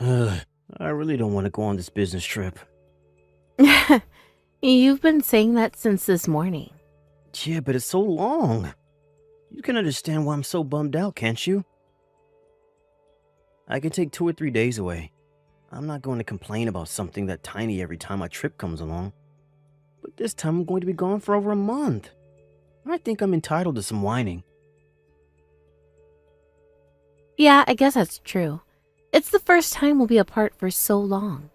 Ugh, I really don't want to go on this business trip. You've been saying that since this morning. Yeah, but it's so long. You can understand why I'm so bummed out, can't you? I can take 2 or 3 days away. I'm not going to complain about something that tiny every time my trip comes along. But this time I'm going to be gone for over a month. I think I'm entitled to some whining. Yeah, I guess that's true. It's the first time we'll be apart for so long.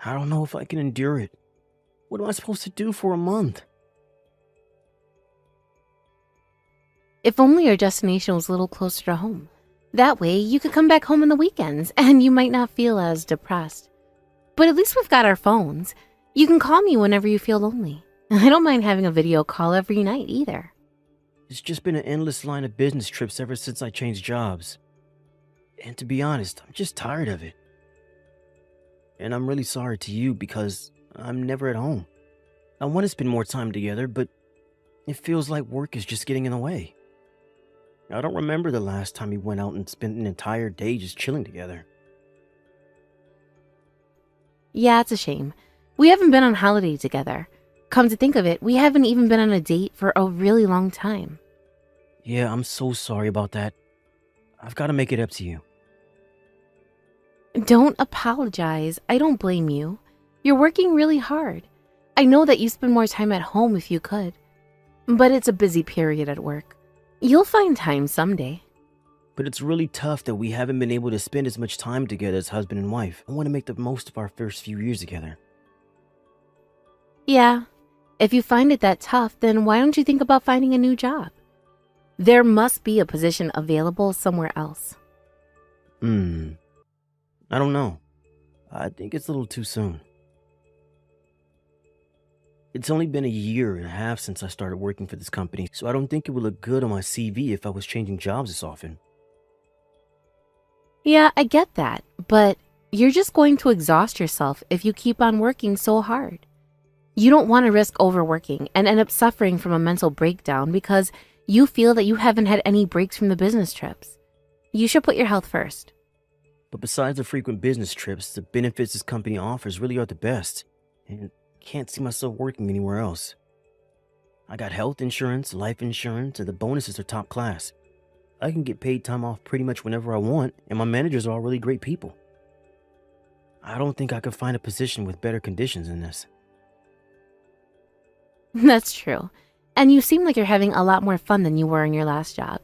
I don't know if I can endure it. What am I supposed to do for a month? If only our destination was a little closer to home. That way, you could come back home on the weekends and you might not feel as depressed. But at least we've got our phones. You can call me whenever you feel lonely. I don't mind having a video call every night either. It's just been an endless line of business trips ever since I changed jobs. And to be honest, I'm just tired of it. And I'm really sorry to you because I'm never at home. I want to spend more time together, but it feels like work is just getting in the way. I don't remember the last time we went out and spent an entire day just chilling together. Yeah, it's a shame. We haven't been on holiday together. Come to think of it, we haven't even been on a date for a really long time. Yeah, I'm so sorry about that. I've got to make it up to you. Don't apologize. I don't blame you. You're working really hard. I know that you spend more time at home if you could, but it's a busy period at work. You'll find time someday. But it's really tough that we haven't been able to spend as much time together as husband and wife. I want to make the most of our first few years together. Yeah, if you find it that tough, then why don't you think about finding a new job? There must be a position available somewhere else. I don't know. I think it's a little too soon. It's only been a year and a half since I started working for this company, so I don't think it would look good on my CV if I was changing jobs this often. Yeah, I get that, but you're just going to exhaust yourself if you keep on working so hard. You don't want to risk overworking and end up suffering from a mental breakdown because you feel that you haven't had any breaks from the business trips. You should put your health first. But besides the frequent business trips, the benefits this company offers really are the best, and can't see myself working anywhere else. I got health insurance, life insurance, and the bonuses are top class. I can get paid time off pretty much whenever I want, and my managers are all really great people. I don't think I could find a position with better conditions than this. That's true. And you seem like you're having a lot more fun than you were in your last job.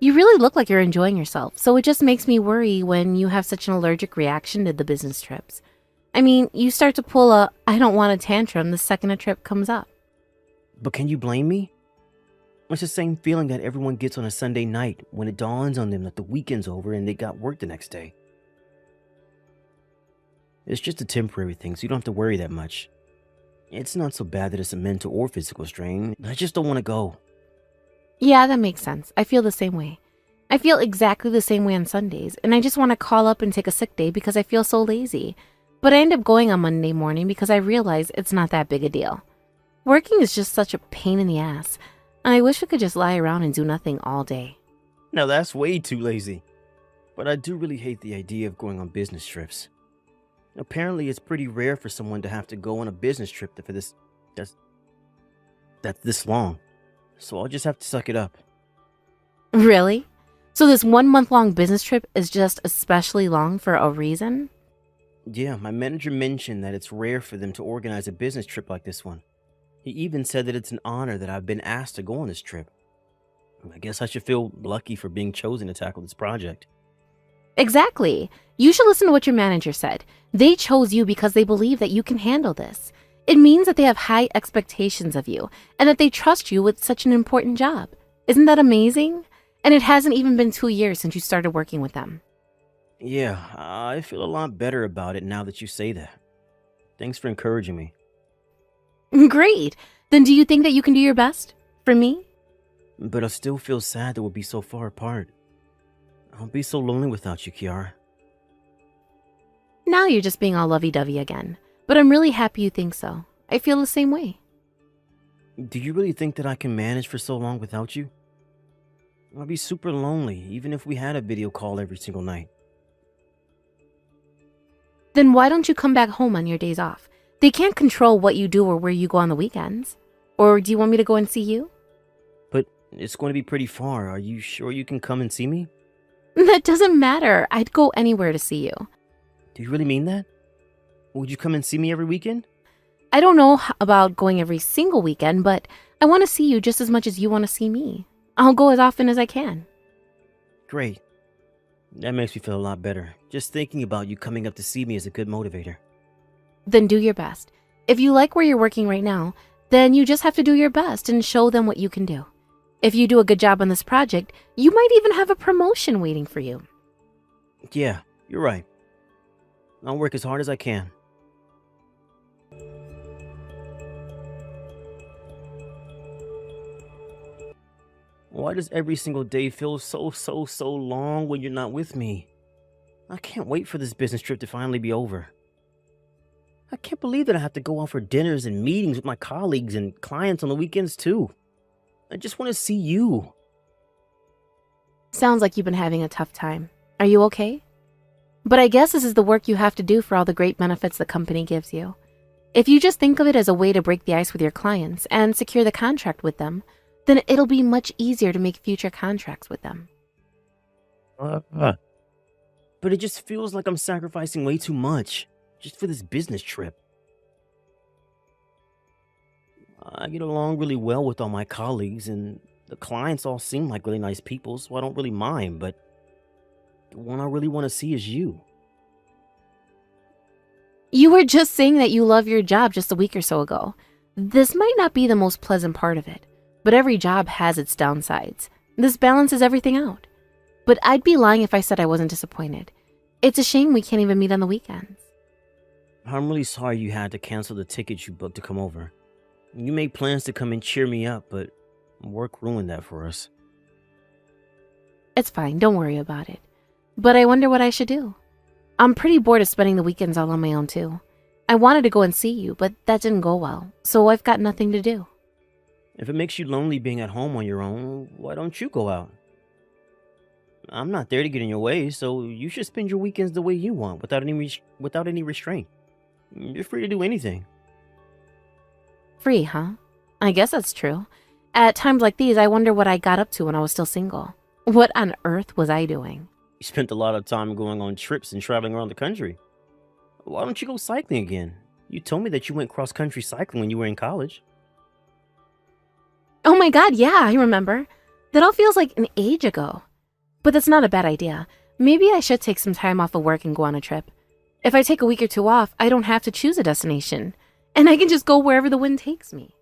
You really look like you're enjoying yourself, so it just makes me worry when you have such an allergic reaction to the business trips. I mean, you start to pull a I don't want a tantrum the second a trip comes up. But can you blame me? It's the same feeling that everyone gets on a Sunday night when it dawns on them that the weekend's over and they got work the next day. It's just a temporary thing, so you don't have to worry that much. It's not so bad that it's a mental or physical strain. I just don't want to go. Yeah, that makes sense. I feel the same way. I feel exactly the same way on Sundays, and I just want to call up and take a sick day because I feel so lazy. But I end up going on Monday morning because I realize it's not that big a deal. Working is just such a pain in the ass, and I wish we could just lie around and do nothing all day. Now that's way too lazy. But I do really hate the idea of going on business trips. Apparently, it's pretty rare for someone to have to go on a business trip for that's this long. So I'll just have to suck it up. Really? So this 1 month long business trip is just especially long for a reason? Yeah, my manager mentioned that it's rare for them to organize a business trip like this one. He even said that it's an honor that I've been asked to go on this trip. I guess I should feel lucky for being chosen to tackle this project. Exactly. You should listen to what your manager said. They chose you because they believe that you can handle this. It means that they have high expectations of you and that they trust you with such an important job. Isn't that amazing? And it hasn't even been 2 years since you started working with them. Yeah, I feel a lot better about it now that you say that. Thanks for encouraging me. Great. Then do you think that you can do your best? For me? But I still feel sad that we'll be so far apart. I'll be so lonely without you, Kiara. Now you're just being all lovey-dovey again. But I'm really happy you think so. I feel the same way. Do you really think that I can manage for so long without you? I'll be super lonely, even if we had a video call every single night. Then why don't you come back home on your days off? They can't control what you do or where you go on the weekends. Or do you want me to go and see you? But it's going to be pretty far. Are you sure you can come and see me? That doesn't matter. I'd go anywhere to see you. Do you really mean that? Would you come and see me every weekend? I don't know about going every single weekend, but I want to see you just as much as you want to see me. I'll go as often as I can. Great. That makes me feel a lot better. Just thinking about you coming up to see me is a good motivator. Then do your best. If you like where you're working right now, then you just have to do your best and show them what you can do. If you do a good job on this project, you might even have a promotion waiting for you. Yeah, you're right. I'll work as hard as I can. Why does every single day feel so long when you're not with me? I can't wait for this business trip to finally be over. I can't believe that I have to go out for dinners and meetings with my colleagues and clients on the weekends too. I just want to see you. Sounds like you've been having a tough time. Are you okay? But I guess this is the work you have to do for all the great benefits the company gives you. If you just think of it as a way to break the ice with your clients and secure the contract with them, then it'll be much easier to make future contracts with them. But it just feels like I'm sacrificing way too much just for this business trip. I get along really well with all my colleagues, and the clients all seem like really nice people, so I don't really mind, but the one I really want to see is you. You were just saying that you love your job just a week or so ago. This might not be the most pleasant part of it, but every job has its downsides. This balances everything out. But I'd be lying if I said I wasn't disappointed. It's a shame we can't even meet on the weekends. I'm really sorry you had to cancel the tickets you booked to come over. You made plans to come and cheer me up, but work ruined that for us. It's fine, don't worry about it. But I wonder what I should do. I'm pretty bored of spending the weekends all on my own too. I wanted to go and see you, but that didn't go well, so I've got nothing to do. If it makes you lonely being at home on your own, why don't you go out? I'm not there to get in your way, so you should spend your weekends the way you want, without any restraint. You're free to do anything. Free, huh? I guess that's true. At times like these, I wonder what I got up to when I was still single. What on earth was I doing? You spent a lot of time going on trips and traveling around the country. Why don't you go cycling again? You told me that you went cross-country cycling when you were in college. Oh my god, yeah, I remember. That all feels like an age ago. But that's not a bad idea. Maybe I should take some time off of work and go on a trip. If I take a week or two off, I don't have to choose a destination. And I can just go wherever the wind takes me.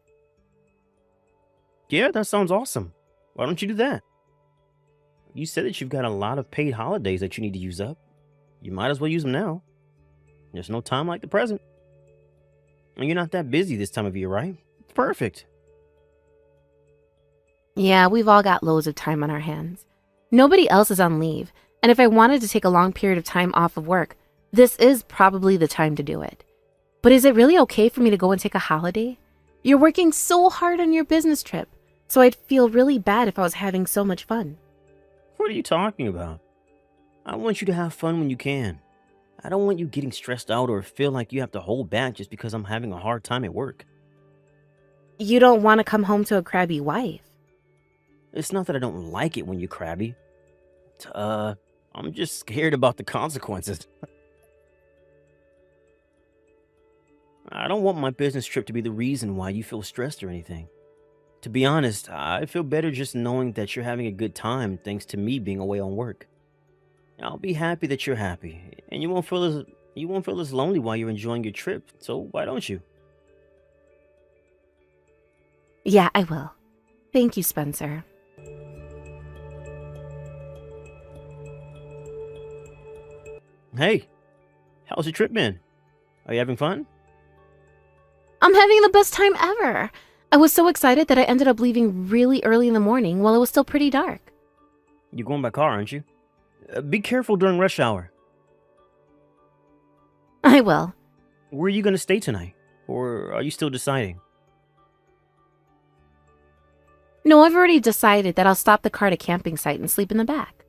Yeah, that sounds awesome. Why don't you do that? You said that you've got a lot of paid holidays that you need to use up. You might as well use them now. There's no time like the present. And you're not that busy this time of year, right? It's perfect. Yeah, we've all got loads of time on our hands. Nobody else is on leave, and if I wanted to take a long period of time off of work, this is probably the time to do it. But is it really okay for me to go and take a holiday? You're working so hard on your business trip, so I'd feel really bad if I was having so much fun. What are you talking about? I want you to have fun when you can. I don't want you getting stressed out or feel like you have to hold back just because I'm having a hard time at work. You don't want to come home to a crabby wife. It's not that I don't like it when you're crabby. I'm just scared about the consequences. I don't want my business trip to be the reason why you feel stressed or anything. To be honest, I feel better just knowing that you're having a good time thanks to me being away on work. I'll be happy that you're happy, and you won't feel as lonely while you're enjoying your trip. So why don't you? Yeah, I will. Thank you, Spencer. Hey, how's your trip been? Are you having fun? I'm having the best time ever. I was so excited that I ended up leaving really early in the morning while it was still pretty dark. You're going by car, aren't you? Be careful during rush hour. I will. Where are you going to stay tonight? Or are you still deciding? No, I've already decided that I'll stop the car at a camping site and sleep in the back.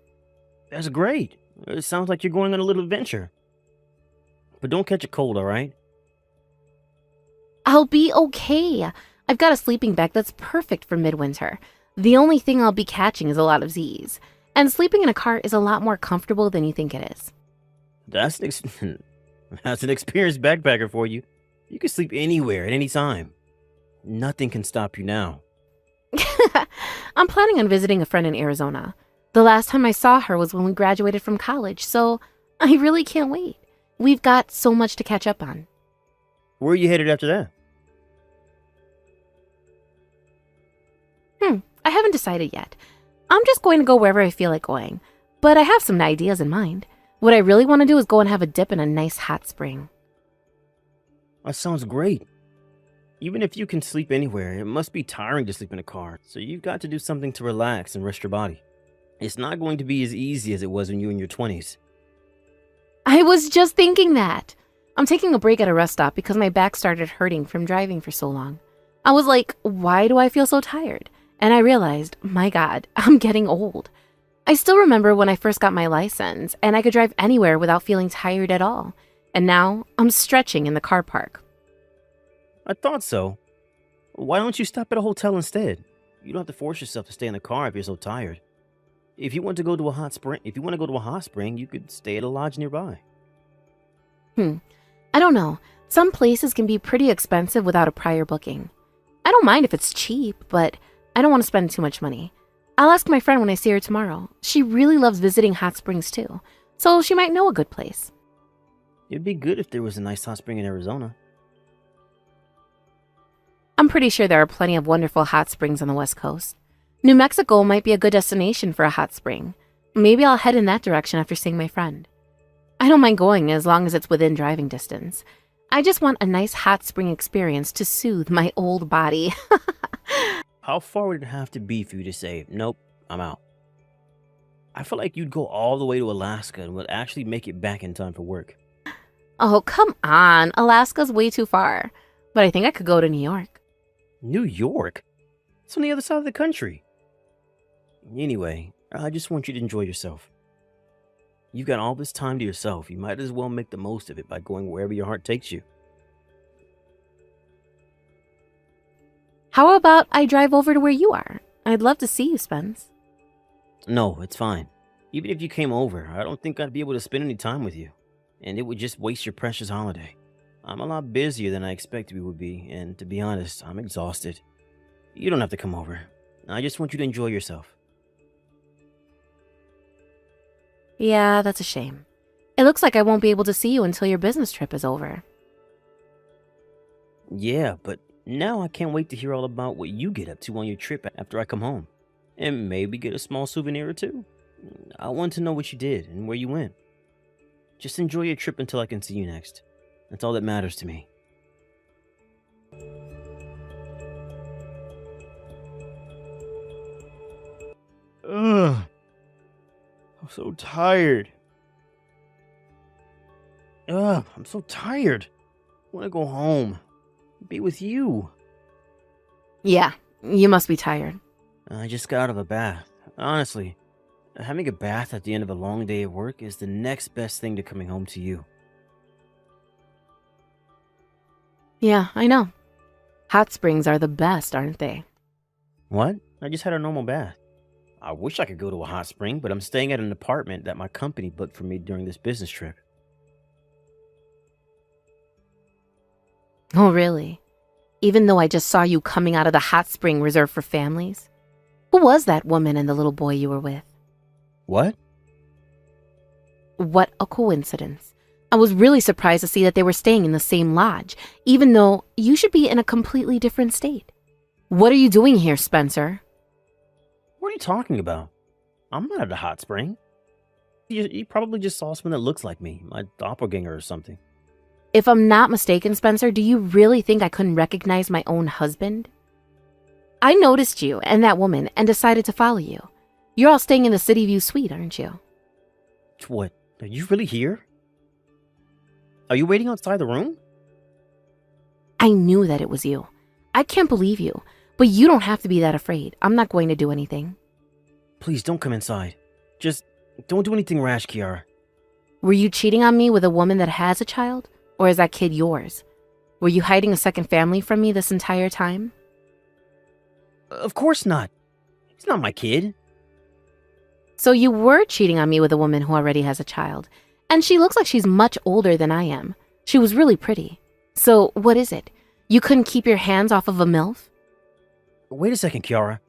That's great. It sounds like you're going on a little adventure. but don't catch a cold, all right? I'll be okay. I've got a sleeping bag that's perfect for midwinter. The only thing I'll be catching is a lot of Z's. And sleeping in a car is a lot more comfortable than you think it is. That's an, ex- That's an experienced backpacker for you. You can sleep anywhere at any time. Nothing can stop you now. I'm planning on visiting a friend in Arizona. The last time I saw her was when we graduated from college, so I really can't wait. We've got so much to catch up on. Where are you headed after that? I haven't decided yet. I'm just going to go wherever I feel like going, but I have some ideas in mind. What I really want to do is go and have a dip in a nice hot spring. That sounds great. Even if you can sleep anywhere, it must be tiring to sleep in a car, so you've got to do something to relax and rest your body. It's not going to be as easy as it was when you were in your 20s. I was just thinking that. I'm taking a break at a rest stop because my back started hurting from driving for so long. I was like, why do I feel so tired? And I realized, my God, I'm getting old. I still remember when I first got my license and I could drive anywhere without feeling tired at all. And now I'm stretching in the car park. I thought so. Why don't you stop at a hotel instead? You don't have to force yourself to stay in the car if you're so tired. If you want to go to a hot spring, you could stay at a lodge nearby. I don't know. Some places can be pretty expensive without a prior booking. I don't mind if it's cheap, but I don't want to spend too much money. I'll ask my friend when I see her tomorrow. She really loves visiting hot springs too, so she might know a good place. It'd be good if there was a nice hot spring in Arizona. I'm pretty sure there are plenty of wonderful hot springs on the West Coast. New Mexico might be a good destination for a hot spring. Maybe I'll head in that direction after seeing my friend. I don't mind going as long as it's within driving distance. I just want a nice hot spring experience to soothe my old body. How far would it have to be for you to say, nope, I'm out? I feel like you'd go all the way to Alaska and would actually make it back in time for work. Oh, come on. Alaska's way too far. But I think I could go to New York. New York? It's on the other side of the country. Anyway, I just want you to enjoy yourself. You've got all this time to yourself. You might as well make the most of it by going wherever your heart takes you. How about I drive over to where you are? I'd love to see you, Spence. No, it's fine. Even if you came over, I don't think I'd be able to spend any time with you. And it would just waste your precious holiday. I'm a lot busier than I expected we would be, and to be honest, I'm exhausted. You don't have to come over. I just want you to enjoy yourself. Yeah, that's a shame. It looks like I won't be able to see you until your business trip is over. Yeah, but now I can't wait to hear all about what you get up to on your trip after I come home. And maybe get a small souvenir or two. I want to know what you did and where you went. Just enjoy your trip until I can see you next. That's all that matters to me. Ugh. I'm so tired. I'm so tired. I want to go home. Be with you. Yeah, you must be tired. I just got out of a bath. Honestly, having a bath at the end of a long day of work is the next best thing to coming home to you. Yeah, I know. Hot springs are the best, aren't they? What? I just had a normal bath. I wish I could go to a hot spring, but I'm staying at an apartment that my company booked for me during this business trip. Oh, really? Even though I just saw you coming out of the hot spring reserved for families? Who was that woman and the little boy you were with? What? What a coincidence. I was really surprised to see that they were staying in the same lodge, even though you should be in a completely different state. What are you doing here, Spencer? What are you talking about? I'm not at a hot spring. You probably just saw someone that looks like me, my doppelganger or something. If I'm not mistaken, Spencer, do you really think I couldn't recognize my own husband? I noticed you and that woman and decided to follow you. You're all staying in the City View suite, aren't you? What? Are you really here? Are you waiting outside the room? I knew that it was you. I can't believe you, but you don't have to be that afraid. I'm not going to do anything. Please don't come inside. Just don't do anything rash, Kiara. Were you cheating on me with a woman that has a child? Or is that kid yours? Were you hiding a second family from me this entire time? Of course not. He's not my kid. So you were cheating on me with a woman who already has a child. And she looks like she's much older than I am. She was really pretty. So what is it? You couldn't keep your hands off of a MILF? Wait a second, Kiara.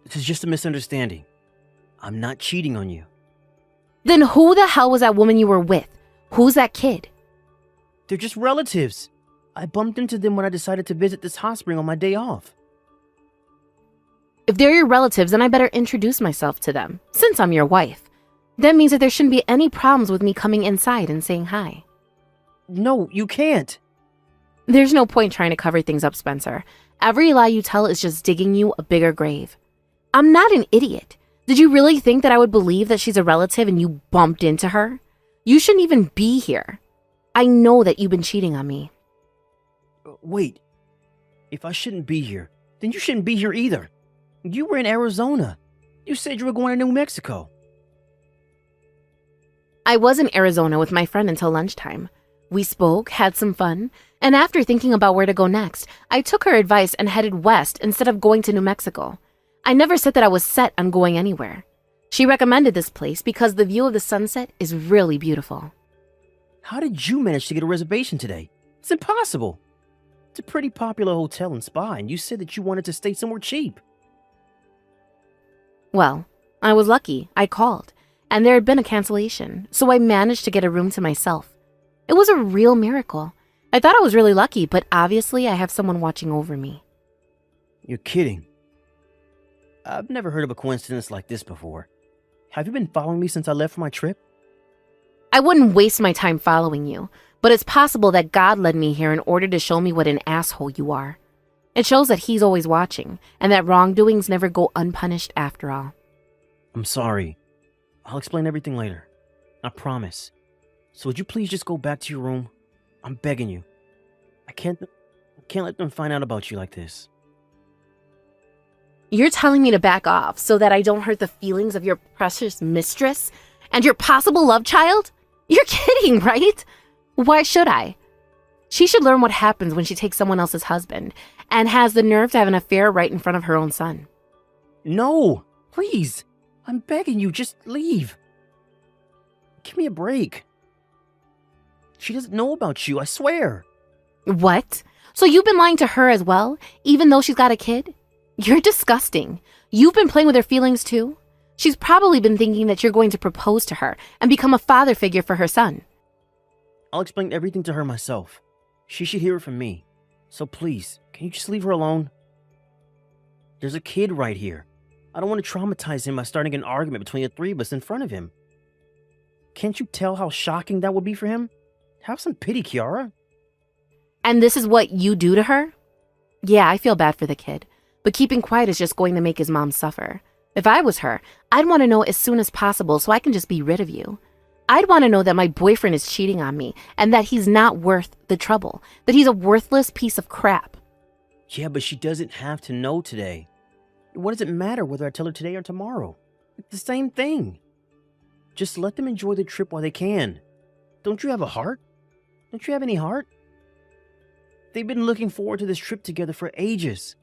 This is just a misunderstanding. I'm not cheating on you. Then who the hell was that woman you were with? Who's that kid? They're just relatives. I bumped into them when I decided to visit this hot spring on my day off. If they're your relatives, then I better introduce myself to them, since I'm your wife. That means that there shouldn't be any problems with me coming inside and saying hi. No, you can't. There's no point trying to cover things up, Spencer. Every lie you tell is just digging you a bigger grave. I'm not an idiot. Did you really think that I would believe that she's a relative and you bumped into her? You shouldn't even be here. I know that you've been cheating on me. Wait. If I shouldn't be here, then you shouldn't be here either. You were in Arizona. You said you were going to New Mexico. I was in Arizona with my friend until lunchtime. We spoke, had some fun, and after thinking about where to go next, I took her advice and headed west instead of going to New Mexico. I never said that I was set on going anywhere. She recommended this place because the view of the sunset is really beautiful. How did you manage to get a reservation today? It's impossible. It's a pretty popular hotel and spa, and you said that you wanted to stay somewhere cheap. Well, I was lucky. I called, and there had been a cancellation, so I managed to get a room to myself. It was a real miracle. I thought I was really lucky, but obviously I have someone watching over me. You're kidding. I've never heard of a coincidence like this before. Have you been following me since I left for my trip? I wouldn't waste my time following you, but it's possible that God led me here in order to show me what an asshole you are. It shows that he's always watching, and that wrongdoings never go unpunished after all. I'm sorry. I'll explain everything later. I promise. So would you please just go back to your room? I'm begging you. I can't let them find out about you like this. You're telling me to back off so that I don't hurt the feelings of your precious mistress and your possible love child? You're kidding, right? Why should I? She should learn what happens when she takes someone else's husband and has the nerve to have an affair right in front of her own son. No! Please! I'm begging you, just leave. Give me a break. She doesn't know about you, I swear. What? So you've been lying to her as well, even though she's got a kid? You're disgusting. You've been playing with her feelings too? She's probably been thinking that you're going to propose to her and become a father figure for her son. I'll explain everything to her myself. She should hear it from me. So please, can you just leave her alone? There's a kid right here. I don't want to traumatize him by starting an argument between the three of us in front of him. Can't you tell how shocking that would be for him? Have some pity, Kiara. And this is what you do to her? Yeah, I feel bad for the kid, but keeping quiet is just going to make his mom suffer. If I was her, I'd want to know as soon as possible so I can just be rid of you. I'd want to know that my boyfriend is cheating on me and that he's not worth the trouble, that he's a worthless piece of crap. Yeah, but she doesn't have to know today. What does it matter whether I tell her today or tomorrow? It's the same thing. Just let them enjoy the trip while they can. Don't you have a heart? Don't you have any heart? They've been looking forward to this trip together for ages.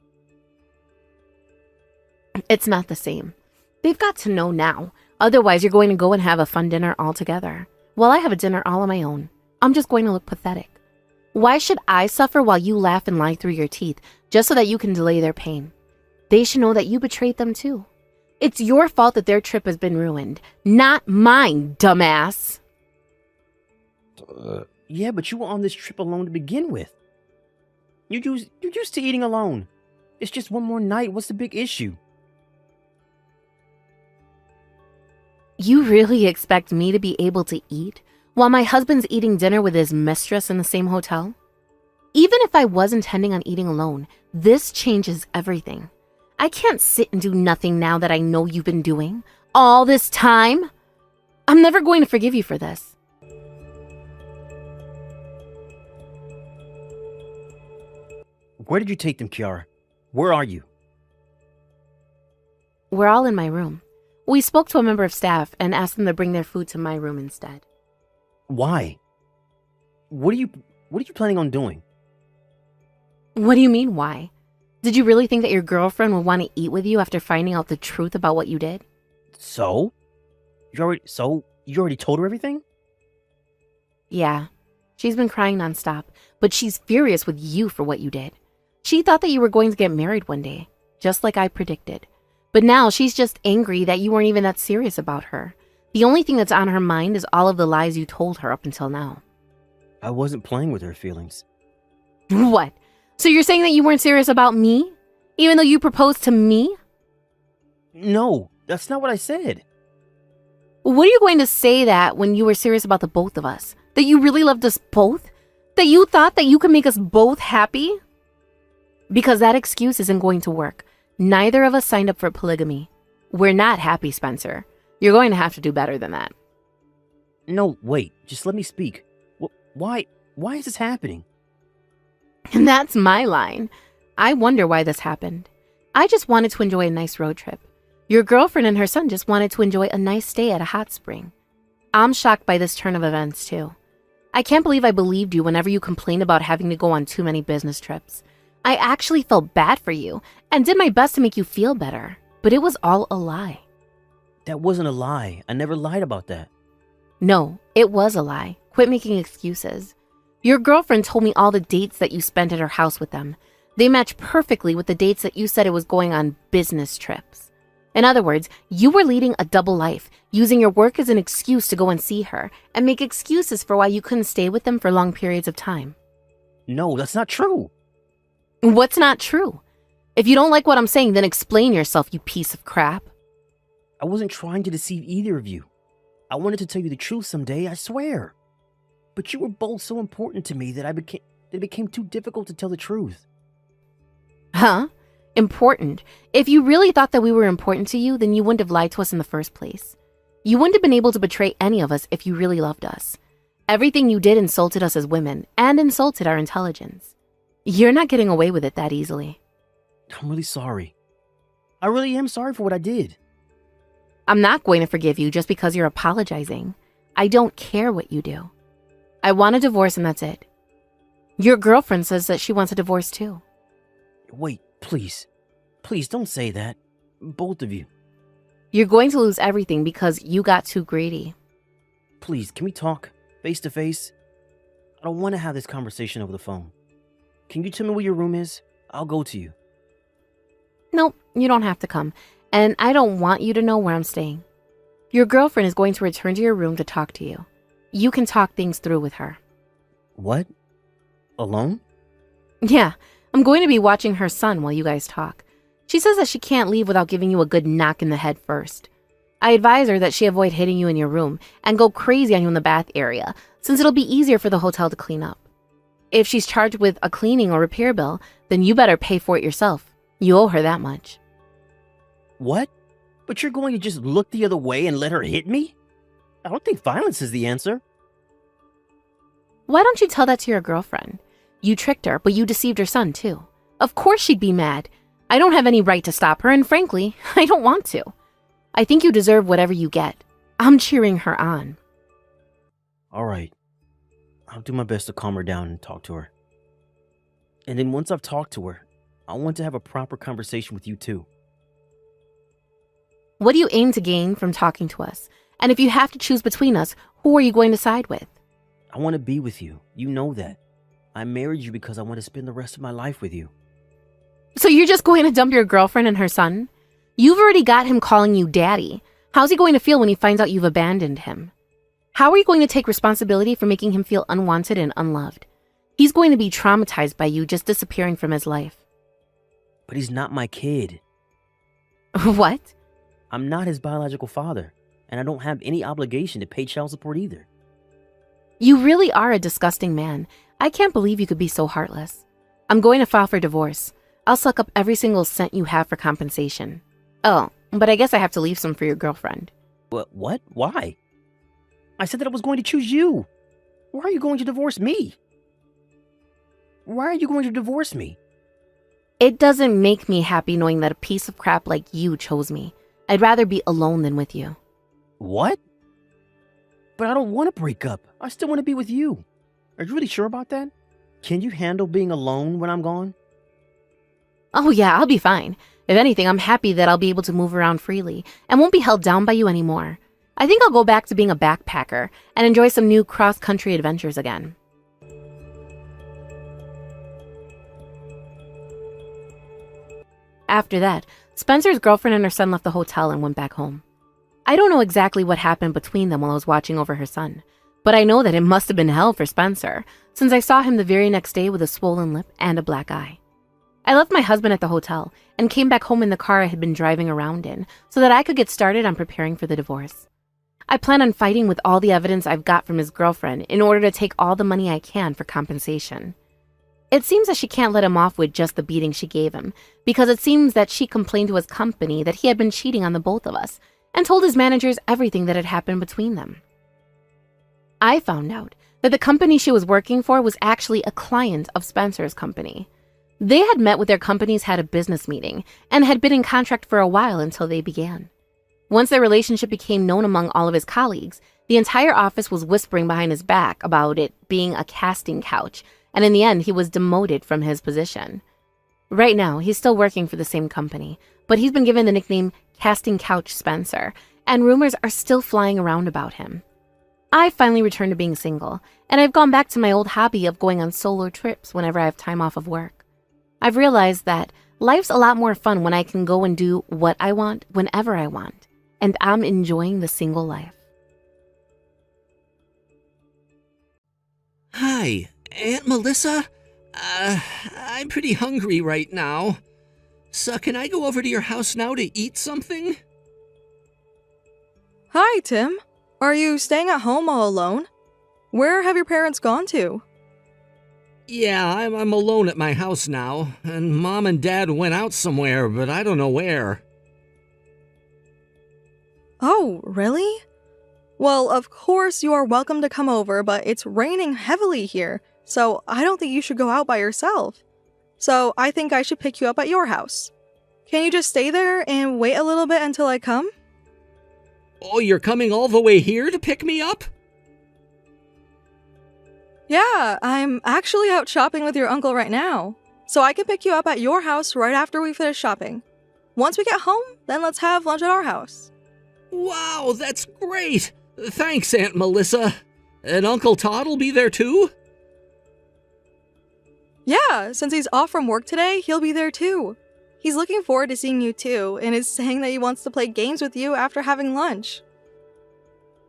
It's not the same. They've got to know now. Otherwise, you're going to go and have a fun dinner all together. Well, I have a dinner all on my own. I'm just going to look pathetic. Why should I suffer while you laugh and lie through your teeth just so that you can delay their pain? They should know that you betrayed them too. It's your fault that their trip has been ruined, not mine, dumbass. Yeah, but you were on this trip alone to begin with. You're used to eating alone. It's just one more night. What's the big issue? You really expect me to be able to eat while my husband's eating dinner with his mistress in the same hotel? Even if I was intending on eating alone, this changes everything. I can't sit and do nothing now that I know you've been doing all this time. I'm never going to forgive you for this. Where did you take them, Kiara? Where are you? We're all in my room. We spoke to a member of staff and asked them to bring their food to my room instead. Why? What are you planning on doing? What do you mean, why? Did you really think that your girlfriend would want to eat with you after finding out the truth about what you did? So? You already told her everything? Yeah. She's been crying nonstop, but she's furious with you for what you did. She thought that you were going to get married one day, just like I predicted. But now she's just angry that you weren't even that serious about her. The only thing that's on her mind is all of the lies you told her up until now. I wasn't playing with her feelings. What? So you're saying that you weren't serious about me? Even though you proposed to me? No, that's not what I said. What are you going to say that when you were serious about the both of us? That you really loved us both? That you thought that you could make us both happy? Because that excuse isn't going to work. Neither of us signed up for polygamy. We're not happy, Spencer. You're going to have to do better than that. No, wait, just let me speak. Why is this happening? And that's my line. I wonder why this happened. I just wanted to enjoy a nice road trip. Your girlfriend and her son just wanted to enjoy a nice stay at a hot spring. I'm shocked by this turn of events, too. I can't believe I believed you whenever you complained about having to go on too many business trips. I actually felt bad for you and did my best to make you feel better, but it was all a lie. That wasn't a lie. I never lied about that. No, it was a lie. Quit making excuses. Your girlfriend told me all the dates that you spent at her house with them. They match perfectly with the dates that you said it was going on business trips. In other words, you were leading a double life, using your work as an excuse to go and see her, and make excuses for why you couldn't stay with them for long periods of time. No, that's not true. What's not true? If you don't like what I'm saying, then explain yourself, you piece of crap. I wasn't trying to deceive either of you. I wanted to tell you the truth someday, I swear. But you were both so important to me that it became too difficult to tell the truth. Huh? Important? If you really thought that we were important to you, then you wouldn't have lied to us in the first place. You wouldn't have been able to betray any of us if you really loved us. Everything you did insulted us as women and insulted our intelligence. You're not getting away with it that easily. I'm really sorry. I really am sorry for what I did. I'm not going to forgive you just because you're apologizing. I don't care what you do. I want a divorce and that's it. Your girlfriend says that she wants a divorce too. Wait, please. Please don't say that. Both of you. You're going to lose everything because you got too greedy. Please, can we talk face to face? I don't want to have this conversation over the phone. Can you tell me where your room is? I'll go to you. Nope, you don't have to come. And I don't want you to know where I'm staying. Your girlfriend is going to return to your room to talk to you. You can talk things through with her. What? Alone? Yeah, I'm going to be watching her son while you guys talk. She says that she can't leave without giving you a good knock in the head first. I advise her that she avoid hitting you in your room and go crazy on you in the bath area, since it'll be easier for the hotel to clean up. If she's charged with a cleaning or repair bill, then you better pay for it yourself. You owe her that much. What? But you're going to just look the other way and let her hit me? I don't think violence is the answer. Why don't you tell that to your girlfriend? You tricked her, but you deceived her son too. Of course she'd be mad. I don't have any right to stop her, and frankly, I don't want to. I think you deserve whatever you get. I'm cheering her on. All right. I'll do my best to calm her down and talk to her. And then once I've talked to her, I want to have a proper conversation with you too. What do you aim to gain from talking to us? And if you have to choose between us, who are you going to side with? I want to be with you. You know that. I married you because I want to spend the rest of my life with you. So you're just going to dump your girlfriend and her son? You've already got him calling you daddy. How's he going to feel when he finds out you've abandoned him? How are you going to take responsibility for making him feel unwanted and unloved? He's going to be traumatized by you just disappearing from his life. But he's not my kid. What? I'm not his biological father, and I don't have any obligation to pay child support either. You really are a disgusting man. I can't believe you could be so heartless. I'm going to file for divorce. I'll suck up every single cent you have for compensation. Oh, but I guess I have to leave some for your girlfriend. What? Why? I said that I was going to choose you. Why are you going to divorce me? Why are you going to divorce me? It doesn't make me happy knowing that a piece of crap like you chose me. I'd rather be alone than with you. What? But I don't want to break up. I still want to be with you. Are you really sure about that? Can you handle being alone when I'm gone? Oh, yeah, I'll be fine. If anything, I'm happy that I'll be able to move around freely and won't be held down by you anymore. I think I'll go back to being a backpacker and enjoy some new cross-country adventures again. After that, Spencer's girlfriend and her son left the hotel and went back home. I don't know exactly what happened between them while I was watching over her son, but I know that it must have been hell for Spencer, since I saw him the very next day with a swollen lip and a black eye. I left my husband at the hotel and came back home in the car I had been driving around in so that I could get started on preparing for the divorce. I plan on fighting with all the evidence I've got from his girlfriend in order to take all the money I can for compensation. It seems that she can't let him off with just the beating she gave him, because it seems that she complained to his company that he had been cheating on the both of us and told his managers everything that had happened between them. I found out that the company she was working for was actually a client of Spencer's company. They had met with their companies, had a business meeting, and had been in contract for a while until they began. Once their relationship became known among all of his colleagues, the entire office was whispering behind his back about it being a casting couch, and in the end, he was demoted from his position. Right now, he's still working for the same company, but he's been given the nickname Casting Couch Spencer, and rumors are still flying around about him. I finally returned to being single, and I've gone back to my old hobby of going on solo trips whenever I have time off of work. I've realized that life's a lot more fun when I can go and do what I want whenever I want, and I'm enjoying the single life. Hi, Aunt Melissa? I'm pretty hungry right now. So can I go over to your house now to eat something? Hi, Tim. Are you staying at home all alone? Where have your parents gone to? Yeah, I'm alone at my house now, and Mom and Dad went out somewhere, but I don't know where. Oh, really? Well, of course you are welcome to come over, but it's raining heavily here, so I don't think you should go out by yourself. So I think I should pick you up at your house. Can you just stay there and wait a little bit until I come? Oh, you're coming all the way here to pick me up? Yeah, I'm actually out shopping with your uncle right now, so I can pick you up at your house right after we finish shopping. Once we get home, then let's have lunch at our house. Wow, that's great! Thanks, Aunt Melissa. And Uncle Todd will be there too? Yeah, since he's off from work today, he'll be there too. He's looking forward to seeing you too, and is saying that he wants to play games with you after having lunch.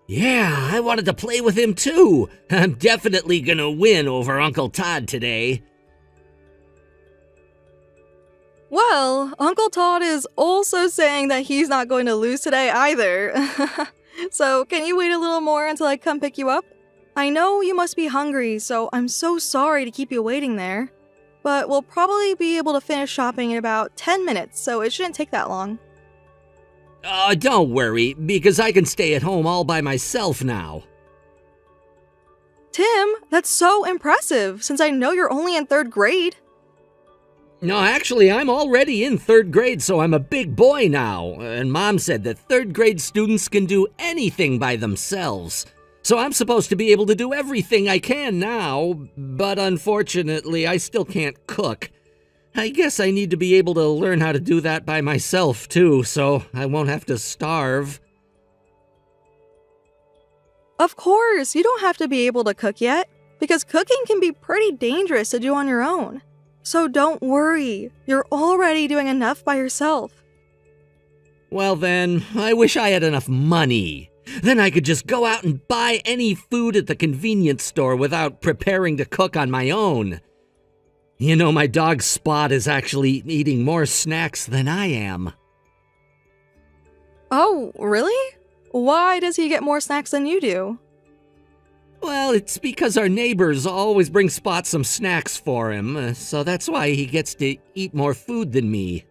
Yeah, I wanted to play with him too. I'm definitely gonna win over Uncle Todd today. Well, Uncle Todd is also saying that he's not going to lose today either. So, can you wait a little more until I come pick you up? I know you must be hungry, so I'm so sorry to keep you waiting there. But we'll probably be able to finish shopping in about 10 minutes, so it shouldn't take that long. Don't worry, because I can stay at home all by myself now. Tim, that's so impressive, since I know you're only in 3rd grade. No, actually, I'm already in 3rd grade, so I'm a big boy now. And Mom said that 3rd grade students can do anything by themselves. So I'm supposed to be able to do everything I can now, but unfortunately, I still can't cook. I guess I need to be able to learn how to do that by myself, too, so I won't have to starve. Of course, you don't have to be able to cook yet, because cooking can be pretty dangerous to do on your own. So don't worry, you're already doing enough by yourself. Well then, I wish I had enough money. Then I could just go out and buy any food at the convenience store without preparing to cook on my own. You know, my dog Spot is actually eating more snacks than I am. Oh, really? Why does he get more snacks than you do? Well, it's because our neighbors always bring Spot some snacks for him, so that's why he gets to eat more food than me.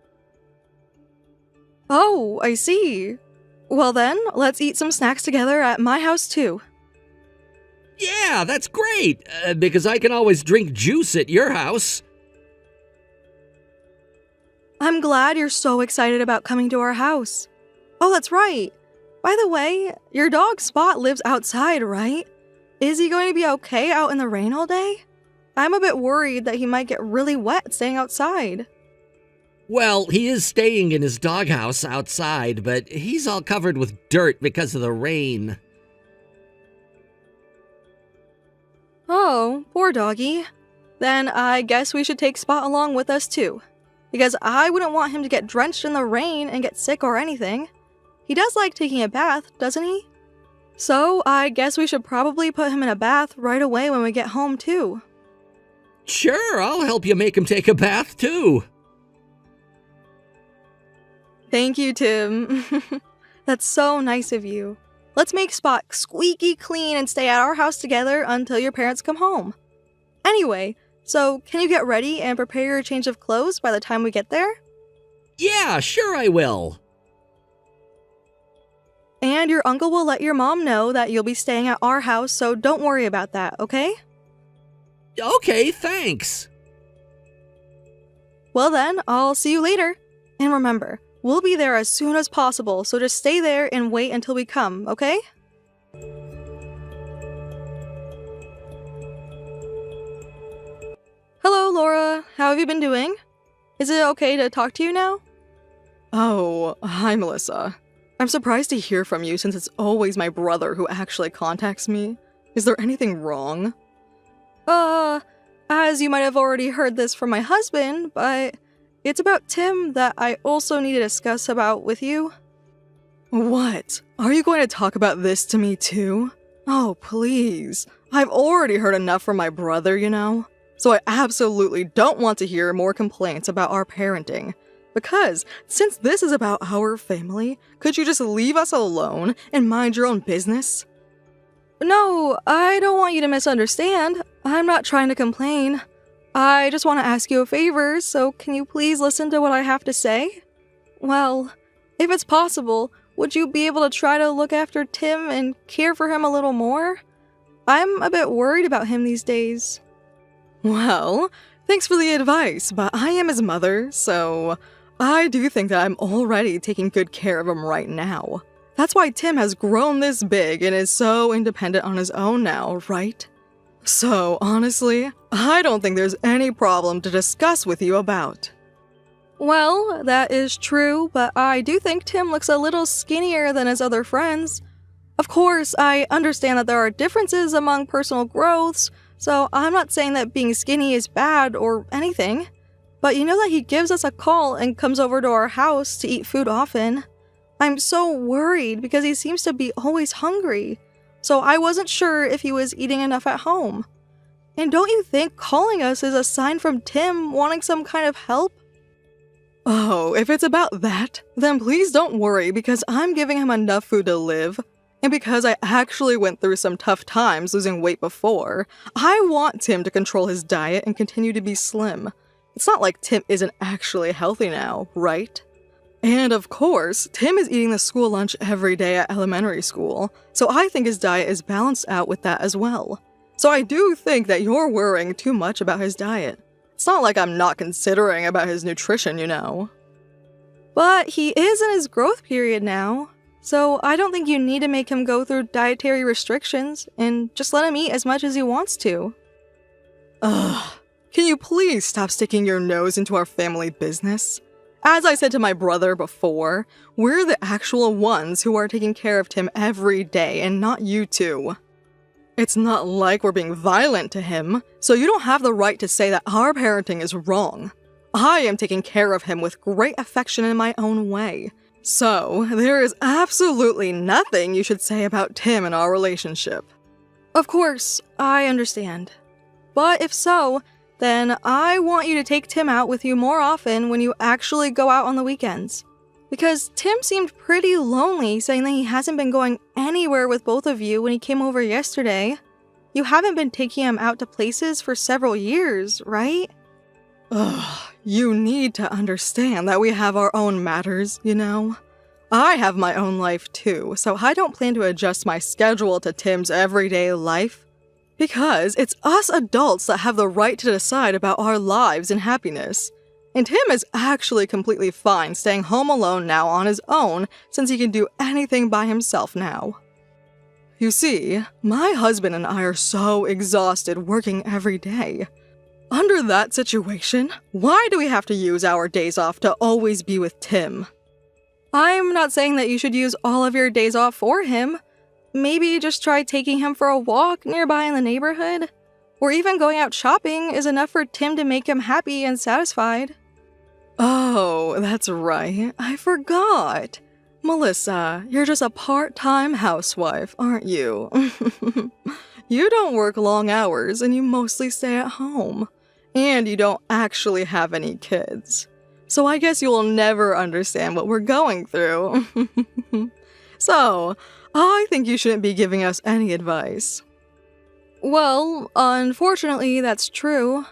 Oh, I see. Well then, let's eat some snacks together at my house too. Yeah, that's great, because I can always drink juice at your house. I'm glad you're so excited about coming to our house. Oh, that's right. By the way, your dog Spot lives outside, right? Is he going to be okay out in the rain all day? I'm a bit worried that he might get really wet staying outside. Well, he is staying in his doghouse outside, but he's all covered with dirt because of the rain. Oh, poor doggy. Then I guess we should take Spot along with us too. Because I wouldn't want him to get drenched in the rain and get sick or anything. He does like taking a bath, doesn't he? So I guess we should probably put him in a bath right away when we get home too. Sure, I'll help you make him take a bath too. Thank you, Tim. That's so nice of you. Let's make Spot squeaky clean and stay at our house together until your parents come home. Anyway, so can you get ready and prepare your change of clothes by the time we get there? Yeah, sure I will. And your uncle will let your mom know that you'll be staying at our house, so don't worry about that, okay? Okay, thanks. Well then, I'll see you later. And remember, we'll be there as soon as possible, so just stay there and wait until we come, okay? Hello, Laura. How have you been doing? Is it okay to talk to you now? Oh, hi, Melissa. I'm surprised to hear from you since it's always my brother who actually contacts me. Is there anything wrong? As you might have already heard this from my husband, but it's about Tim that I also need to discuss about with you. What? Are you going to talk about this to me too? Oh, please. I've already heard enough from my brother, you know? So I absolutely don't want to hear more complaints about our parenting. Because, since this is about our family, could you just leave us alone and mind your own business? No, I don't want you to misunderstand. I'm not trying to complain. I just want to ask you a favor, so can you please listen to what I have to say? Well, if it's possible, would you be able to try to look after Tim and care for him a little more? I'm a bit worried about him these days. Well, thanks for the advice, but I am his mother, so I do think that I'm already taking good care of him right now. That's why Tim has grown this big and is so independent on his own now, right? So, honestly, I don't think there's any problem to discuss with you about. Well, that is true, but I do think Tim looks a little skinnier than his other friends. Of course, I understand that there are differences among personal growths, so I'm not saying that being skinny is bad or anything. But you know that he gives us a call and comes over to our house to eat food often. I'm so worried because he seems to be always hungry. So I wasn't sure if he was eating enough at home. And don't you think calling us is a sign from Tim wanting some kind of help? Oh, if it's about that, then please don't worry because I'm giving him enough food to live. And because I actually went through some tough times losing weight before, I want Tim to control his diet and continue to be slim. It's not like Tim isn't actually healthy now, right? And of course, Tim is eating the school lunch every day at elementary school, so I think his diet is balanced out with that as well. So I do think that you're worrying too much about his diet. It's not like I'm not considering about his nutrition, you know. But he is in his growth period now, so I don't think you need to make him go through dietary restrictions and just let him eat as much as he wants to. Ugh. Can you please stop sticking your nose into our family business? As I said to my brother before, we're the actual ones who are taking care of Tim every day and not you two. It's not like we're being violent to him, so you don't have the right to say that our parenting is wrong. I am taking care of him with great affection in my own way. So, there is absolutely nothing you should say about Tim and our relationship. Of course, I understand. But if so, then I want you to take Tim out with you more often when you actually go out on the weekends. Because Tim seemed pretty lonely, saying that he hasn't been going anywhere with both of you when he came over yesterday. You haven't been taking him out to places for several years, right? Ugh, you need to understand that we have our own matters, you know? I have my own life too, so I don't plan to adjust my schedule to Tim's everyday life. Because it's us adults that have the right to decide about our lives and happiness. And Tim is actually completely fine staying home alone now on his own since he can do anything by himself now. You see, my husband and I are so exhausted working every day. Under that situation, why do we have to use our days off to always be with Tim? I'm not saying that you should use all of your days off for him. Maybe just try taking him for a walk nearby in the neighborhood. Or even going out shopping is enough for Tim to make him happy and satisfied. Oh, that's right. I forgot. Melissa, you're just a part-time housewife, aren't you? You don't work long hours and you mostly stay at home. And you don't actually have any kids. So I guess you'll never understand what we're going through. So, I think you shouldn't be giving us any advice. Well, unfortunately, that's true.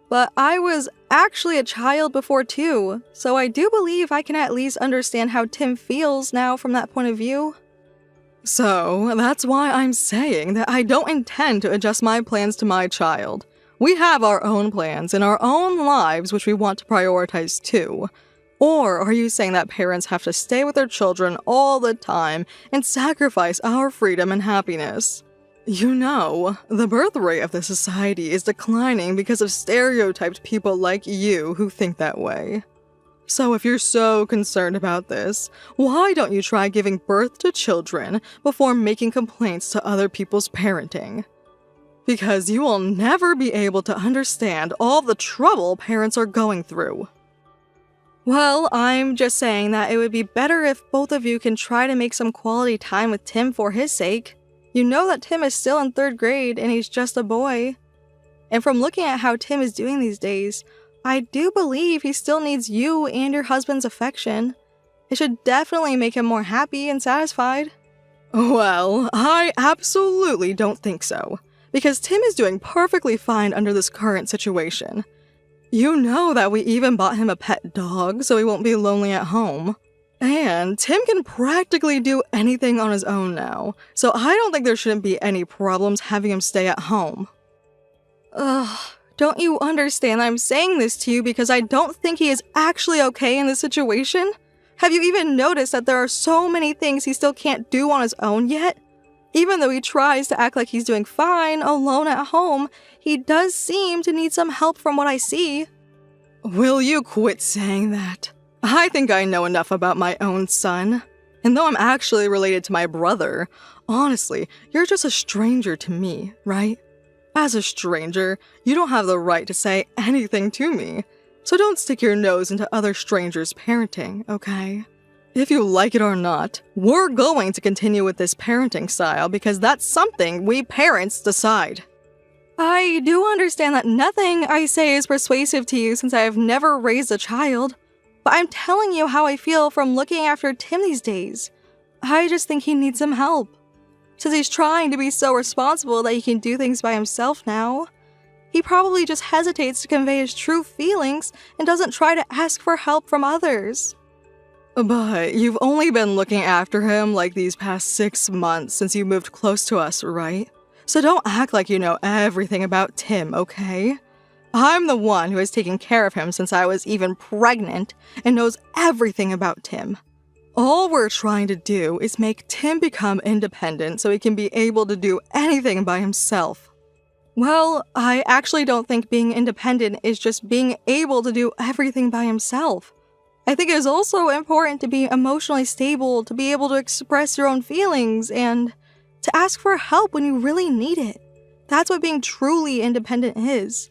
But I was actually a child before too, so I do believe I can at least understand how Tim feels now from that point of view. So, that's why I'm saying that I don't intend to adjust my plans to my child. We have our own plans and our own lives which we want to prioritize too. Or are you saying that parents have to stay with their children all the time and sacrifice our freedom and happiness? You know, the birth rate of the society is declining because of stereotyped people like you who think that way. So if you're so concerned about this, why don't you try giving birth to children before making complaints to other people's parenting? Because you will never be able to understand all the trouble parents are going through. Well, I'm just saying that it would be better if both of you can try to make some quality time with Tim for his sake. You know that Tim is still in 3rd grade and he's just a boy. And from looking at how Tim is doing these days, I do believe he still needs you and your husband's affection. It should definitely make him more happy and satisfied. Well, I absolutely don't think so. Because Tim is doing perfectly fine under this current situation. You know that we even bought him a pet dog so he won't be lonely at home. And Tim can practically do anything on his own now, so I don't think there shouldn't be any problems having him stay at home. Ugh, don't you understand I'm saying this to you because I don't think he is actually okay in this situation? Have you even noticed that there are so many things he still can't do on his own yet? Even though he tries to act like he's doing fine alone at home, he does seem to need some help from what I see. Will you quit saying that? I think I know enough about my own son. And though I'm actually related to my brother, honestly, you're just a stranger to me, right? As a stranger, you don't have the right to say anything to me. So don't stick your nose into other strangers' parenting, okay? If you like it or not, we're going to continue with this parenting style because that's something we parents decide. I do understand that nothing I say is persuasive to you since I have never raised a child, but I'm telling you how I feel from looking after Tim these days. I just think he needs some help. Since he's trying to be so responsible that he can do things by himself now, he probably just hesitates to convey his true feelings and doesn't try to ask for help from others. But you've only been looking after him like these past 6 months since you moved close to us, right? So don't act like you know everything about Tim, okay? I'm the one who has taken care of him since I was even pregnant and knows everything about Tim. All we're trying to do is make Tim become independent so he can be able to do anything by himself. Well, I actually don't think being independent is just being able to do everything by himself. I think it is also important to be emotionally stable, to be able to express your own feelings, and to ask for help when you really need it. That's what being truly independent is.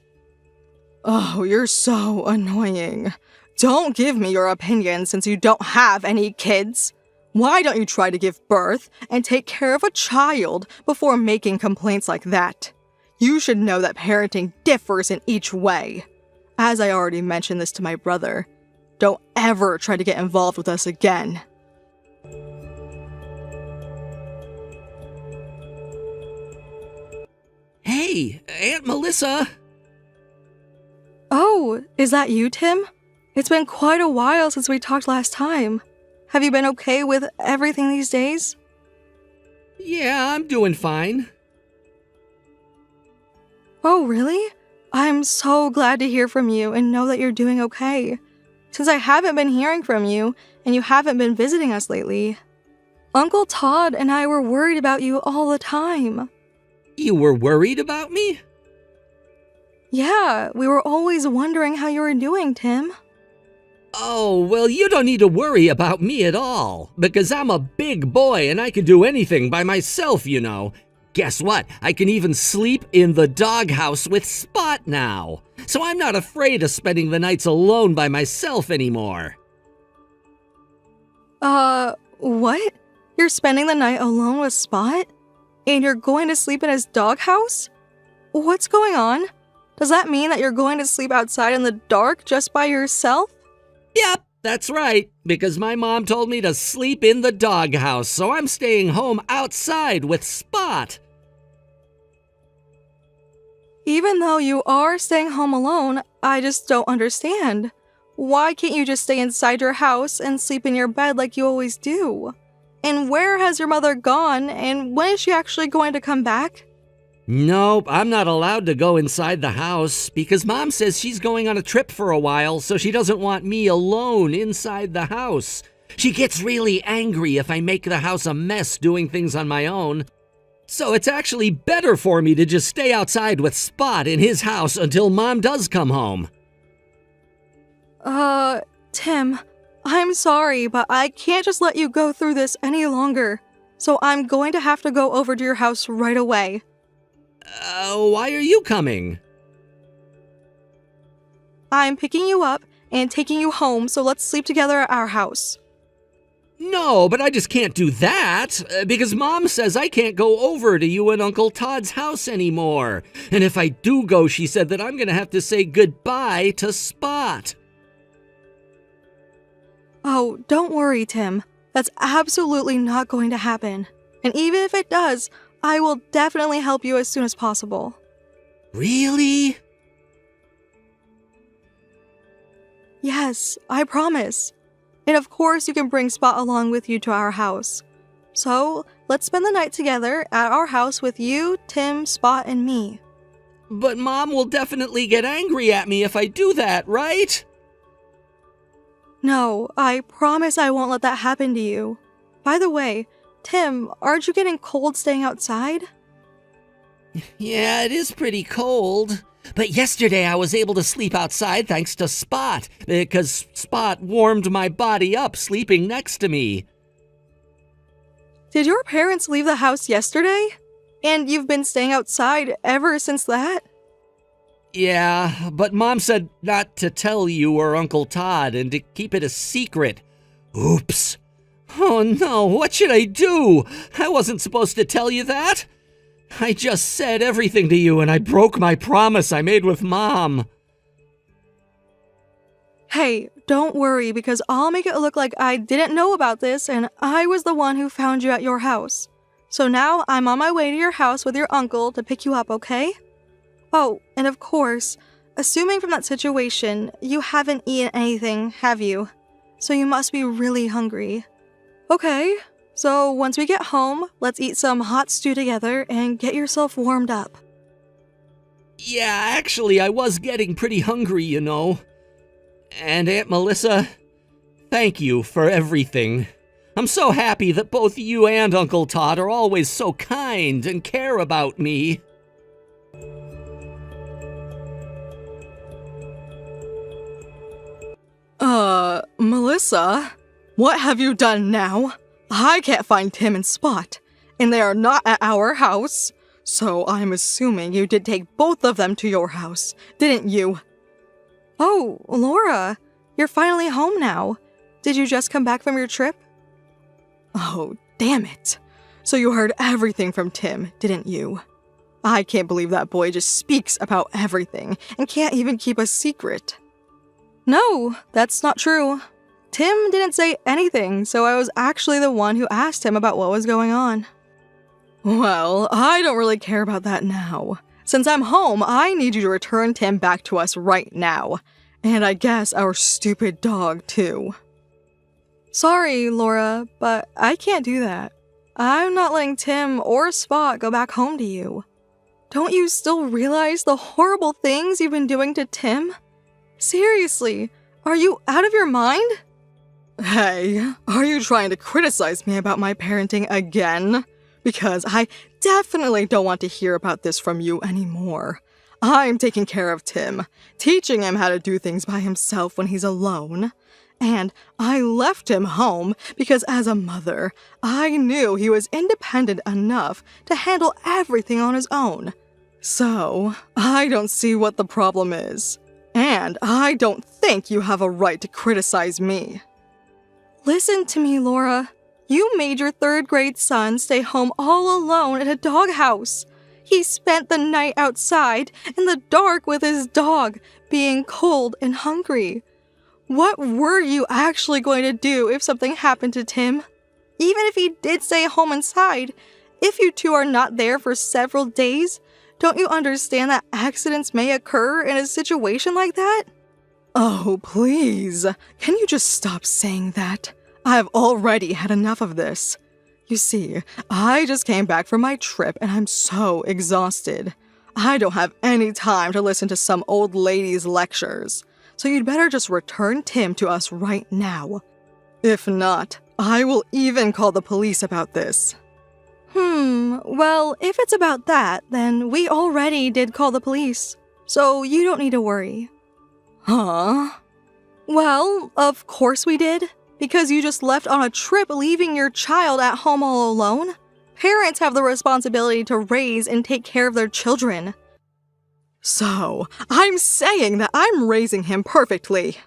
Oh, you're so annoying. Don't give me your opinion since you don't have any kids. Why don't you try to give birth and take care of a child before making complaints like that? You should know that parenting differs in each way. As I already mentioned this to my brother, don't ever try to get involved with us again. Hey, Aunt Melissa! Oh, is that you, Tim? It's been quite a while since we talked last time. Have you been okay with everything these days? Yeah, I'm doing fine. Oh, really? I'm so glad to hear from you and know that you're doing okay. Since I haven't been hearing from you and you haven't been visiting us lately, Uncle Todd and I were worried about you all the time. You were worried about me? Yeah, we were always wondering how you were doing, Tim. Oh, well, you don't need to worry about me at all, because I'm a big boy and I can do anything by myself, you know. Guess what? I can even sleep in the doghouse with Spot now. So I'm not afraid of spending the nights alone by myself anymore. What? You're spending the night alone with Spot? And you're going to sleep in his doghouse? What's going on? Does that mean that you're going to sleep outside in the dark just by yourself? Yep, that's right, because my mom told me to sleep in the doghouse, so I'm staying home outside with Spot. Even though you are staying home alone, I just don't understand. Why can't you just stay inside your house and sleep in your bed like you always do? And where has your mother gone, and when is she actually going to come back? Nope, I'm not allowed to go inside the house because Mom says she's going on a trip for a while, so she doesn't want me alone inside the house. She gets really angry if I make the house a mess doing things on my own. So it's actually better for me to just stay outside with Spot in his house until Mom does come home. Tim, I'm sorry, but I can't just let you go through this any longer. So I'm going to have to go over to your house right away. Why are you coming? I'm picking you up and taking you home, so let's sleep together at our house. No, but I just can't do that, because Mom says I can't go over to you and Uncle Todd's house anymore. And if I do go, she said that I'm going to have to say goodbye to Spot. Oh, don't worry, Tim. That's absolutely not going to happen. And even if it does, I will definitely help you as soon as possible. Really? Yes, I promise. And of course, you can bring Spot along with you to our house. So, let's spend the night together at our house with you, Tim, Spot, and me. But Mom will definitely get angry at me if I do that, right? No, I promise I won't let that happen to you. By the way, Tim, aren't you getting cold staying outside? Yeah, it is pretty cold. But yesterday I was able to sleep outside thanks to Spot, because Spot warmed my body up sleeping next to me. Did your parents leave the house yesterday? And you've been staying outside ever since that? Yeah, but Mom said not to tell you or Uncle Todd and to keep it a secret. Oops. Oh no, what should I do? I wasn't supposed to tell you that. I just said everything to you and I broke my promise I made with Mom. Hey, don't worry because I'll make it look like I didn't know about this and I was the one who found you at your house. So now I'm on my way to your house with your uncle to pick you up, okay? Oh, and of course, assuming from that situation, you haven't eaten anything, have you? So you must be really hungry. Okay, so once we get home, let's eat some hot stew together and get yourself warmed up. Yeah, actually, I was getting pretty hungry, you know. And Aunt Melissa, thank you for everything. I'm so happy that both you and Uncle Todd are always so kind and care about me. Melissa? What have you done now? I can't find Tim and Spot, and they are not at our house. So I'm assuming you did take both of them to your house, didn't you? Oh, Laura, you're finally home now. Did you just come back from your trip? Oh, damn it. So you heard everything from Tim, didn't you? I can't believe that boy just speaks about everything and can't even keep a secret. No, that's not true. Tim didn't say anything, so I was actually the one who asked him about what was going on. Well, I don't really care about that now. Since I'm home, I need you to return Tim back to us right now. And I guess our stupid dog, too. Sorry, Laura, but I can't do that. I'm not letting Tim or Spot go back home to you. don't you still realize the horrible things you've been doing to Tim? Seriously, are you out of your mind? Hey, are you trying to criticize me about my parenting again? Because I definitely don't want to hear about this from you anymore. I'm taking care of Tim, teaching him how to do things by himself when he's alone. And I left him home because as a mother, I knew he was independent enough to handle everything on his own. So, I don't see what the problem is. And I don't think you have a right to criticize me. Listen to me, Laura. You made your 3rd grade son stay home all alone in a doghouse. He spent the night outside in the dark with his dog, being cold and hungry. What were you actually going to do if something happened to Tim? Even if he did stay home inside, if you two are not there for several days, don't you understand that accidents may occur in a situation like that? Oh, please. Can you just stop saying that? I've already had enough of this. You see, I just came back from my trip and I'm so exhausted. I don't have any time to listen to some old lady's lectures. So you'd better just return Tim to us right now. If not, I will even call the police about this. Well, if it's about that, then we already did call the police. So you don't need to worry. Huh? Well, of course we did. Because you just left on a trip leaving your child at home all alone. Parents have the responsibility to raise and take care of their children. So, I'm saying that I'm raising him perfectly.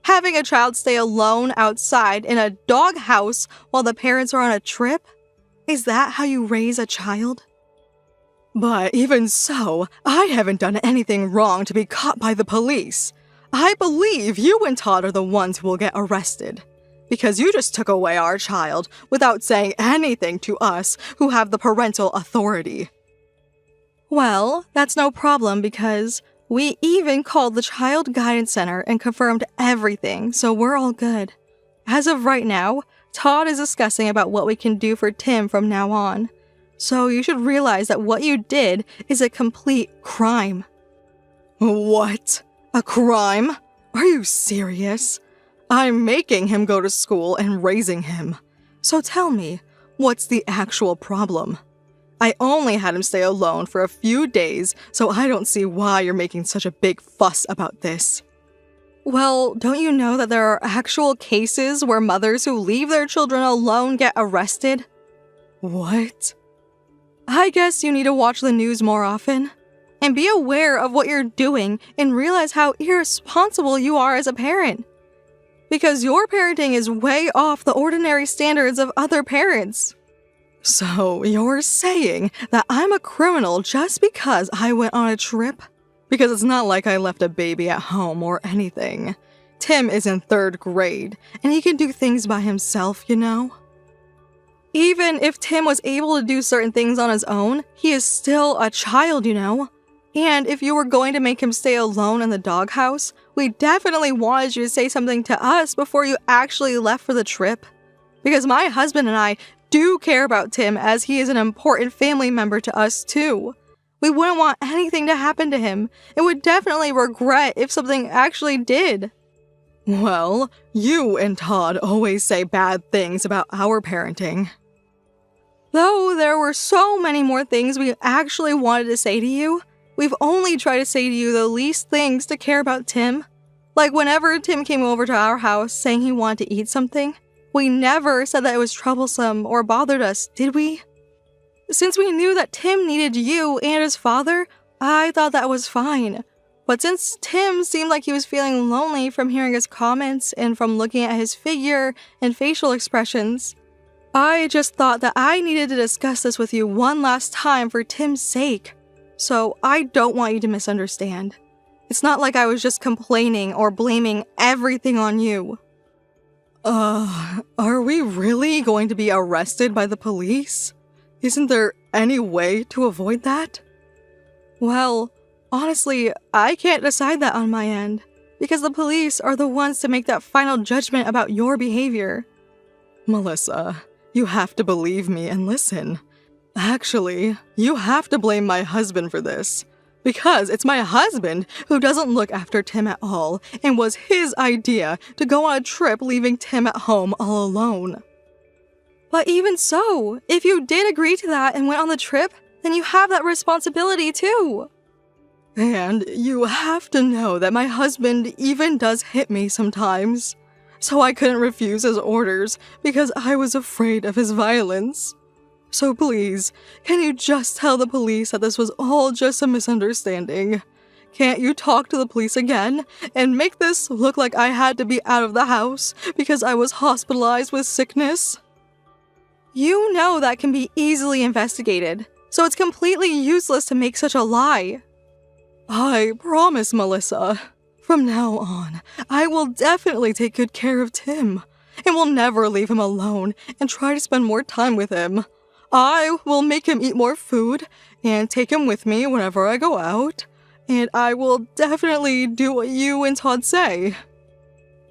Having a child stay alone outside in a doghouse while the parents are on a trip? Is that how you raise a child? But even so, I haven't done anything wrong to be caught by the police. I believe you and Todd are the ones who will get arrested. Because you just took away our child without saying anything to us who have the parental authority. Well, that's no problem because we even called the Child Guidance Center and confirmed everything, so we're all good. As of right now, Todd is discussing about what we can do for Tim from now on. So you should realize that what you did is a complete crime. What? A crime? Are you serious? I'm making him go to school and raising him. So tell me, what's the actual problem? I only had him stay alone for a few days, so I don't see why you're making such a big fuss about this. Well, don't you know that there are actual cases where mothers who leave their children alone get arrested? What? I guess you need to watch the news more often. And be aware of what you're doing and realize how irresponsible you are as a parent. Because your parenting is way off the ordinary standards of other parents. So you're saying that I'm a criminal just because I went on a trip? Because it's not like I left a baby at home or anything. Tim is in 3rd grade, and he can do things by himself, you know? Even if Tim was able to do certain things on his own, he is still a child, you know? And if you were going to make him stay alone in the doghouse, we definitely wanted you to say something to us before you actually left for the trip. Because my husband and I do care about Tim as he is an important family member to us too. We wouldn't want anything to happen to him and would definitely regret if something actually did. Well, you and Todd always say bad things about our parenting. Though there were so many more things we actually wanted to say to you, we've only tried to say to you the least things to care about Tim. Like whenever Tim came over to our house saying he wanted to eat something, we never said that it was troublesome or bothered us, did we? Since we knew that Tim needed you and his father, I thought that was fine. But since Tim seemed like he was feeling lonely from hearing his comments and from looking at his figure and facial expressions, I just thought that I needed to discuss this with you one last time for Tim's sake. So I don't want you to misunderstand. It's not like I was just complaining or blaming everything on you. Are we really going to be arrested by the police? Isn't there any way to avoid that? Well, honestly, I can't decide that on my end, because the police are the ones to make that final judgment about your behavior. Melissa, you have to believe me and listen. Actually, you have to blame my husband for this. Because it's my husband who doesn't look after Tim at all, and was his idea to go on a trip leaving Tim at home all alone. But even so, if you did agree to that and went on the trip, then you have that responsibility too. And you have to know that my husband even does hit me sometimes. So I couldn't refuse his orders because I was afraid of his violence. So please, can you just tell the police that this was all just a misunderstanding? Can't you talk to the police again and make this look like I had to be out of the house because I was hospitalized with sickness? You know that can be easily investigated, so it's completely useless to make such a lie. I promise, Melissa. From now on, I will definitely take good care of Tim, and will never leave him alone and try to spend more time with him. I will make him eat more food and take him with me whenever I go out, and I will definitely do what you and Todd say.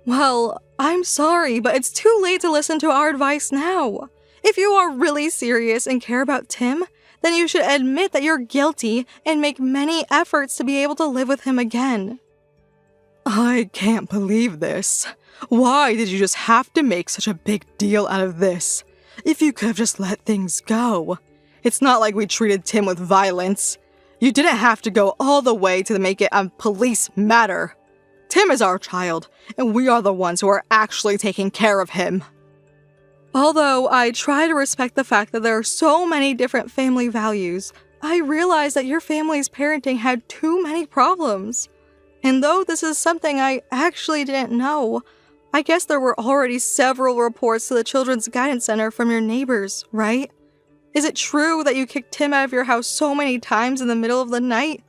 Well, I'm sorry, but it's too late to listen to our advice now. If you are really serious and care about Tim, then you should admit that you're guilty and make many efforts to be able to live with him again. I can't believe this. Why did you just have to make such a big deal out of this? If you could have just let things go. It's not like we treated Tim with violence. You didn't have to go all the way to make it a police matter. Tim is our child, and we are the ones who are actually taking care of him. Although I try to respect the fact that there are so many different family values, I realize that your family's parenting had too many problems. And though this is something I actually didn't know, I guess there were already several reports to the Children's Guidance Center from your neighbors, right? Is it true that you kicked Tim out of your house so many times in the middle of the night?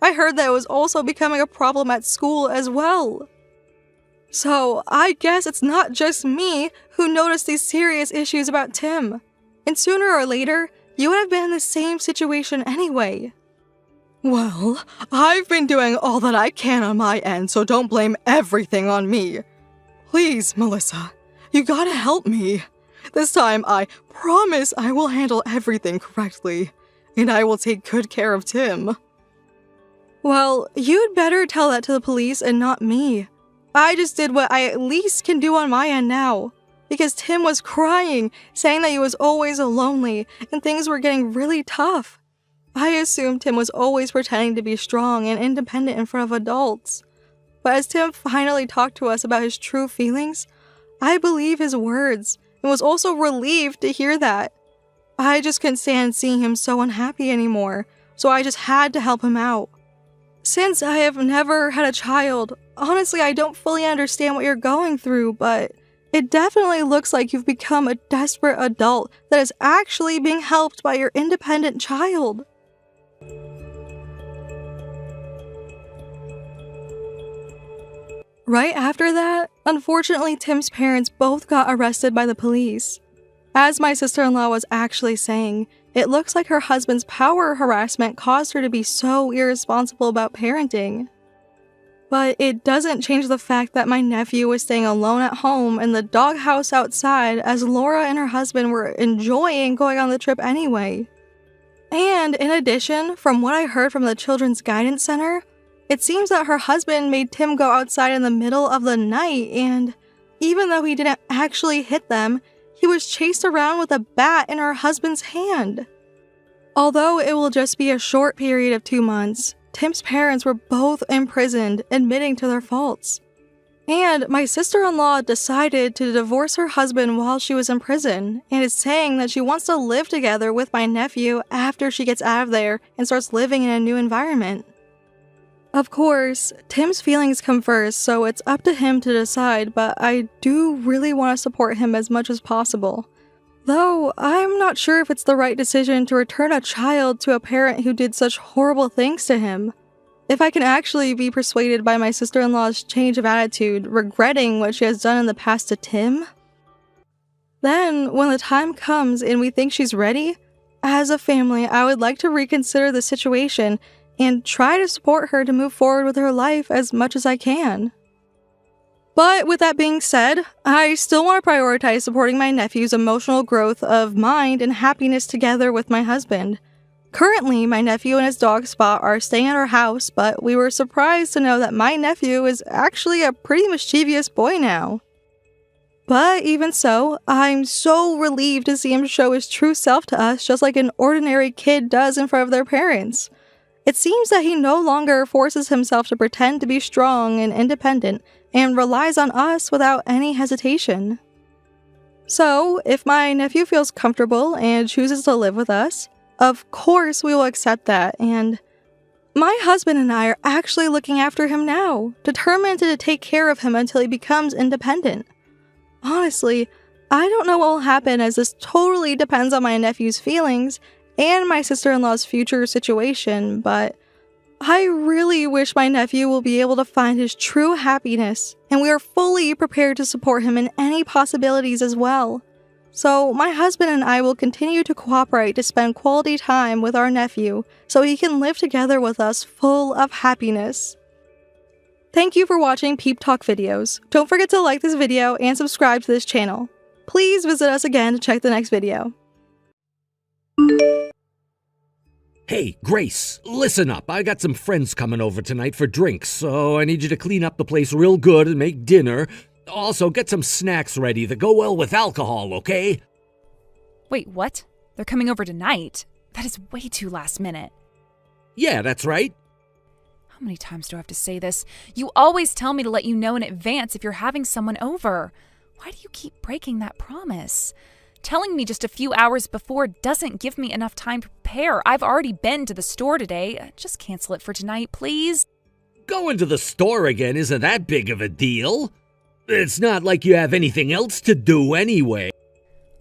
I heard that it was also becoming a problem at school as well. So I guess it's not just me who noticed these serious issues about Tim. And sooner or later, you would have been in the same situation anyway. Well, I've been doing all that I can on my end, so don't blame everything on me. Please, Melissa, you gotta help me. This time, I promise I will handle everything correctly, and I will take good care of Tim. Well, you'd better tell that to the police and not me. I just did what I at least can do on my end now, because Tim was crying, saying that he was always lonely, and things were getting really tough. I assumed Tim was always pretending to be strong and independent in front of adults. But as Tim finally talked to us about his true feelings, I believe his words and was also relieved to hear that. I just couldn't stand seeing him so unhappy anymore, so I just had to help him out. Since I have never had a child, honestly I don't fully understand what you're going through, but it definitely looks like you've become a desperate adult that is actually being helped by your independent child. Right after that, unfortunately Tim's parents both got arrested by the police. As my sister-in-law was actually saying, it looks like her husband's power harassment caused her to be so irresponsible about parenting. But it doesn't change the fact that my nephew was staying alone at home in the doghouse outside as Laura and her husband were enjoying going on the trip anyway. And in addition, from what I heard from the Children's Guidance Center, it seems that her husband made Tim go outside in the middle of the night, and even though he didn't actually hit them, he was chased around with a bat in her husband's hand. Although it will just be a short period of 2 months, Tim's parents were both imprisoned, admitting to their faults. And my sister-in-law decided to divorce her husband while she was in prison, and is saying that she wants to live together with my nephew after she gets out of there and starts living in a new environment. Of course, Tim's feelings come first, so it's up to him to decide, but I do really want to support him as much as possible. Though, I'm not sure if it's the right decision to return a child to a parent who did such horrible things to him. If I can actually be persuaded by my sister-in-law's change of attitude, regretting what she has done in the past to Tim, then when the time comes and we think she's ready, as a family, I would like to reconsider the situation and try to support her to move forward with her life as much as I can. But with that being said, I still want to prioritize supporting my nephew's emotional growth of mind and happiness together with my husband. Currently, my nephew and his dog Spot are staying at our house, but we were surprised to know that my nephew is actually a pretty mischievous boy now. But even so, I'm so relieved to see him show his true self to us just like an ordinary kid does in front of their parents. It seems that he no longer forces himself to pretend to be strong and independent and relies on us without any hesitation. So, if my nephew feels comfortable and chooses to live with us, of course we will accept that, and my husband and I are actually looking after him now, determined to take care of him until he becomes independent. Honestly, I don't know what will happen as this totally depends on my nephew's feelings and my sister-in-law's future situation, but I really wish my nephew will be able to find his true happiness, and we are fully prepared to support him in any possibilities as well. So my husband and I will continue to cooperate to spend quality time with our nephew so he can live together with us full of happiness. Thank you for watching Peep Talk videos. Don't forget to like this video and subscribe to this channel. Please visit us again to check the next video. Hey, Grace, listen up. I got some friends coming over tonight for drinks, so I need you to clean up the place real good and make dinner. Also, get some snacks ready that go well with alcohol, okay? Wait, what? They're coming over tonight? That is way too last minute. Yeah, that's right. How many times do I have to say this? You always tell me to let you know in advance if you're having someone over. Why do you keep breaking that promise? Telling me just a few hours before doesn't give me enough time to prepare. I've already been to the store today. Just cancel it for tonight, please. Going to the store again isn't that big of a deal. It's not like you have anything else to do anyway.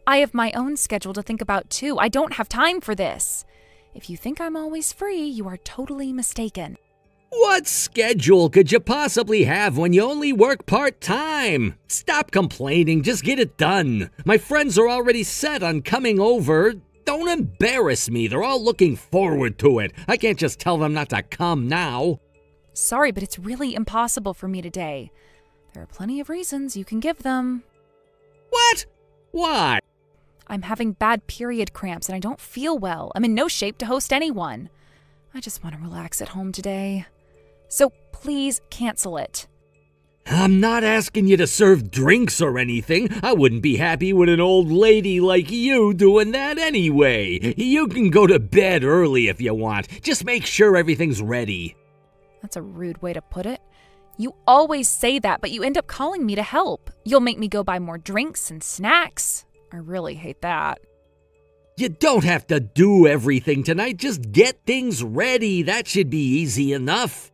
I have my own schedule to think about too. I don't have time for this. If you think I'm always free, you are totally mistaken. What schedule could you possibly have when you only work part-time? Stop complaining, just get it done. My friends are already set on coming over. Don't embarrass me, they're all looking forward to it. I can't just tell them not to come now. Sorry, but it's really impossible for me today. There are plenty of reasons you can give them. What? Why? I'm having bad period cramps and I don't feel well. I'm in no shape to host anyone. I just want to relax at home today. So please cancel it. I'm not asking you to serve drinks or anything. I wouldn't be happy with an old lady like you doing that anyway. You can go to bed early if you want. Just make sure everything's ready. That's a rude way to put it. You always say that, but you end up calling me to help. You'll make me go buy more drinks and snacks. I really hate that. You don't have to do everything tonight. Just get things ready. That should be easy enough.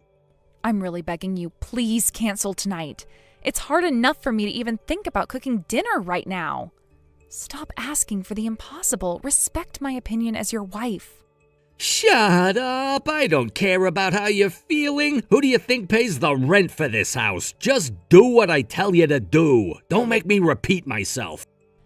I'm really begging you, please cancel tonight. It's hard enough for me to even think about cooking dinner right now. Stop asking for the impossible. Respect my opinion as your wife. Shut up! I don't care about how you're feeling. Who do you think pays the rent for this house? Just do what I tell you to do. Don't make me repeat myself.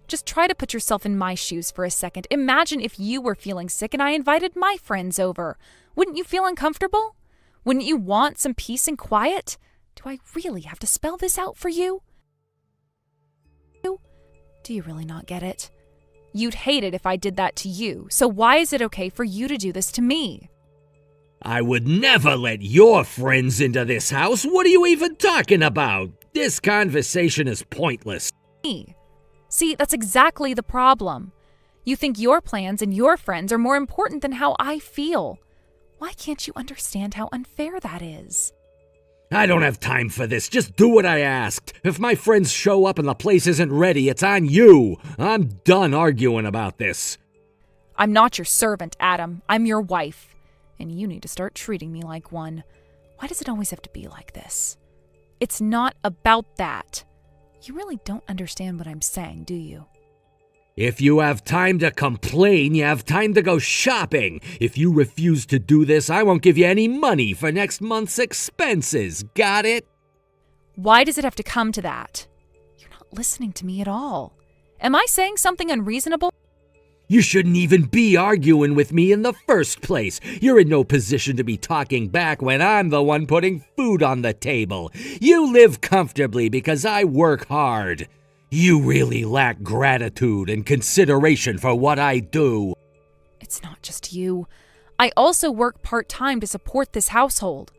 Just try to put yourself in my shoes for a second. Imagine if you were feeling sick and I invited my friends over. Wouldn't you feel uncomfortable? Wouldn't you want some peace and quiet? Do I really have to spell this out for you? Do you really not get it? You'd hate it if I did that to you, so why is it okay for you to do this to me? I would never let your friends into this house. What are you even talking about? This conversation is pointless. See, that's exactly the problem. You think your plans and your friends are more important than how I feel. Why can't you understand how unfair that is? I don't have time for this. Just do what I asked. If my friends show up and the place isn't ready, it's on you. I'm done arguing about this. I'm not your servant, Adam. I'm your wife. And you need to start treating me like one. Why does it always have to be like this? It's not about that. You really don't understand what I'm saying, do you? If you have time to complain, you have time to go shopping. If you refuse to do this, I won't give you any money for next month's expenses. Got it? Why does it have to come to that? You're not listening to me at all. Am I saying something unreasonable? You shouldn't even be arguing with me in the first place. You're in no position to be talking back when I'm the one putting food on the table. You live comfortably because I work hard. You really lack gratitude and consideration for what I do. It's not just you. I also work part-time to support this household.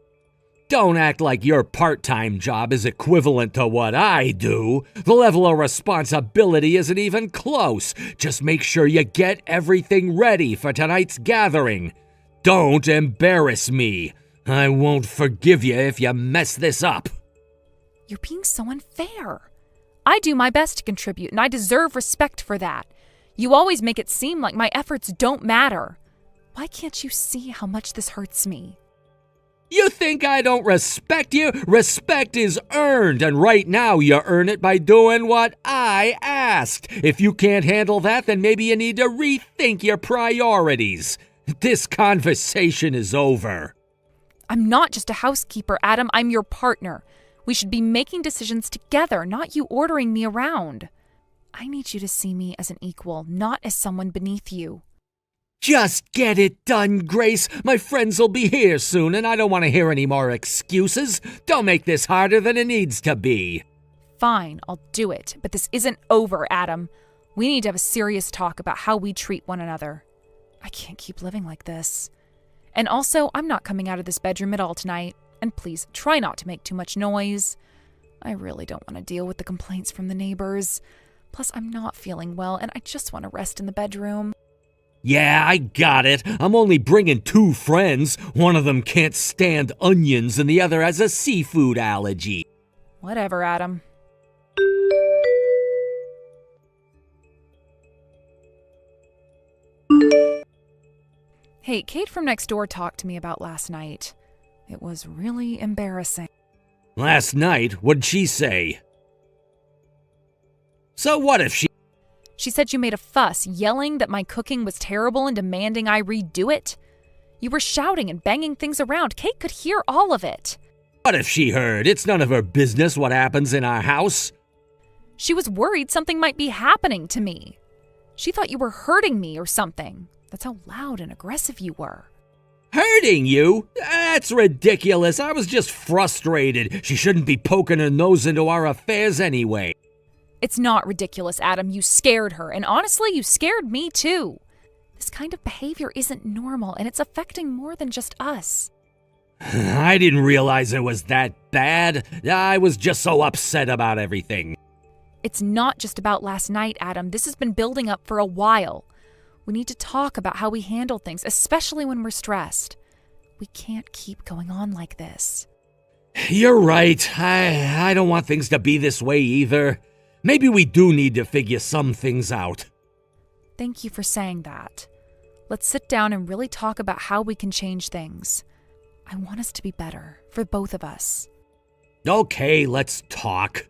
Don't act like your part-time job is equivalent to what I do. The level of responsibility isn't even close. Just make sure you get everything ready for tonight's gathering. Don't embarrass me. I won't forgive you if you mess this up. You're being so unfair. I do my best to contribute, and I deserve respect for that. You always make it seem like my efforts don't matter. Why can't you see how much this hurts me? You think I don't respect you? Respect is earned, and right now you earn it by doing what I asked. If you can't handle that, then maybe you need to rethink your priorities. This conversation is over. I'm not just a housekeeper, Adam. I'm your partner. We should be making decisions together, not you ordering me around. I need you to see me as an equal, not as someone beneath you. Just get it done, Grace. My friends will be here soon, and I don't want to hear any more excuses. Don't make this harder than it needs to be. Fine, I'll do it. But this isn't over, Adam. We need to have a serious talk about how we treat one another. I can't keep living like this. And also, I'm not coming out of this bedroom at all tonight. And please, try not to make too much noise. I really don't want to deal with the complaints from the neighbors. Plus, I'm not feeling well, and I just want to rest in the bedroom. Yeah, I got it. I'm only bringing 2 friends. One of them can't stand onions and the other has a seafood allergy. Whatever, Adam. Hey, Kate from next door talked to me about last night. It was really embarrassing. Last night? What'd she say? So what if she... She said you made a fuss, yelling that my cooking was terrible and demanding I redo it. You were shouting and banging things around. Kate could hear all of it. What if she heard? It's none of her business what happens in our house. She was worried something might be happening to me. She thought you were hurting me or something. That's how loud and aggressive you were. Hurting you? That's ridiculous. I was just frustrated. She shouldn't be poking her nose into our affairs anyway. It's not ridiculous, Adam. You scared her, and honestly, you scared me too. This kind of behavior isn't normal, and it's affecting more than just us. I didn't realize it was that bad. I was just so upset about everything. It's not just about last night, Adam. This has been building up for a while. We need to talk about how we handle things, especially when we're stressed. We can't keep going on like this. You're right. I don't want things to be this way either. Maybe we do need to figure some things out. Thank you for saying that. Let's sit down and really talk about how we can change things. I want us to be better, for both of us. Okay, let's talk.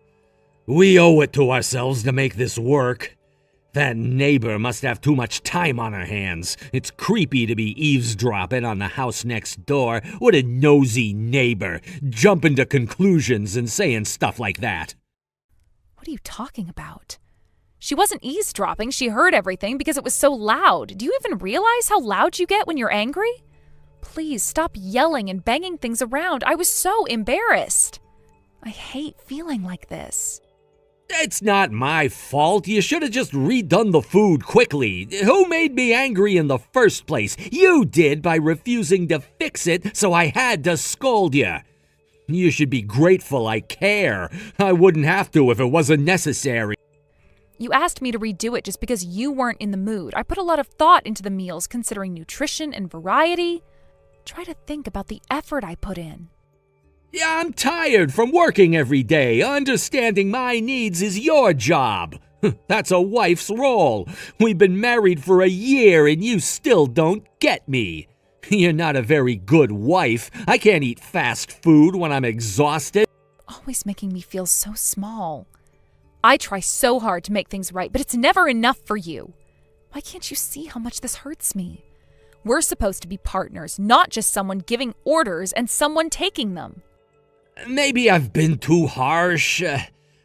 We owe it to ourselves to make this work. That neighbor must have too much time on her hands. It's creepy to be eavesdropping on the house next door. What a nosy neighbor, jumping to conclusions and saying stuff like that. What are you talking about? She wasn't eavesdropping. She heard everything because it was so loud. Do you even realize how loud you get when you're angry? Please stop yelling and banging things around. I was so embarrassed. I hate feeling like this. It's not my fault. You should have just redone the food quickly. Who made me angry in the first place? You did by refusing to fix it, so I had to scold you. You should be grateful I care. I wouldn't have to if it wasn't necessary. You asked me to redo it just because you weren't in the mood. I put a lot of thought into the meals, considering nutrition and variety. Try to think about the effort I put in. Yeah, I'm tired from working every day. Understanding my needs is your job. That's a wife's role. We've been married for a year and you still don't get me. You're not a very good wife. I can't eat fast food when I'm exhausted. Always making me feel so small. I try so hard to make things right, but it's never enough for you. Why can't you see how much this hurts me? We're supposed to be partners, not just someone giving orders and someone taking them. Maybe I've been too harsh.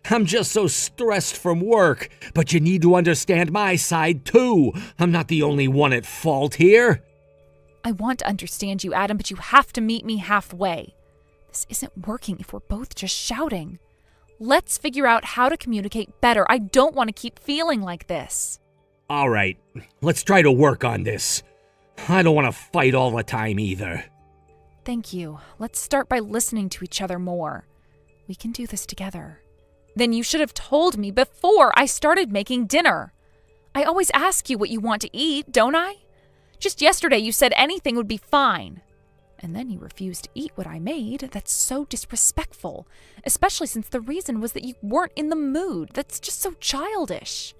I'm just so stressed from work, but you need to understand my side too. I'm not the only one at fault here. I want to understand you, Adam, but you have to meet me halfway. This isn't working if we're both just shouting. Let's figure out how to communicate better. I don't want to keep feeling like this. All right, let's try to work on this. I don't want to fight all the time either. Thank you. Let's start by listening to each other more. We can do this together. Then you should have told me before I started making dinner. I always ask you what you want to eat, don't I? Just yesterday you said anything would be fine. And then you refused to eat what I made. That's so disrespectful, especially since the reason was that you weren't in the mood. That's just so childish.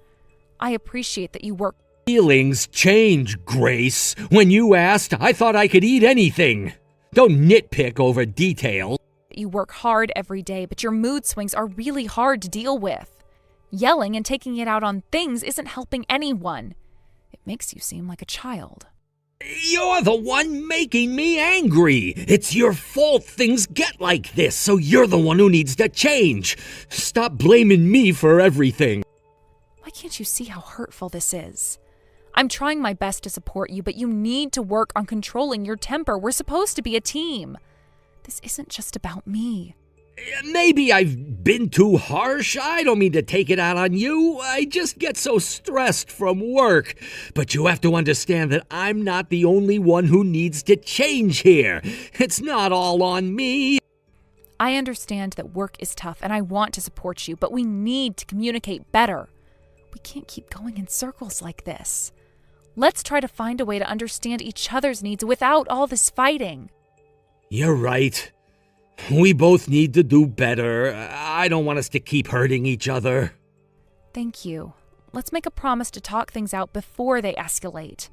I appreciate that you work. Feelings change, Grace. When you asked, I thought I could eat anything. Don't nitpick over details. You work hard every day, but your mood swings are really hard to deal with. Yelling and taking it out on things isn't helping anyone. It makes you seem like a child. You're the one making me angry. It's your fault things get like this, so you're the one who needs to change. Stop blaming me for everything. Why can't you see how hurtful this is? I'm trying my best to support you, but you need to work on controlling your temper. We're supposed to be a team. This isn't just about me. Maybe I've been too harsh. I don't mean to take it out on you. I just get so stressed from work. But you have to understand that I'm not the only one who needs to change here. It's not all on me. I understand that work is tough and I want to support you, but we need to communicate better. We can't keep going in circles like this. Let's try to find a way to understand each other's needs without all this fighting. You're right. We both need to do better. I don't want us to keep hurting each other. Thank you. Let's make a promise to talk things out before they escalate.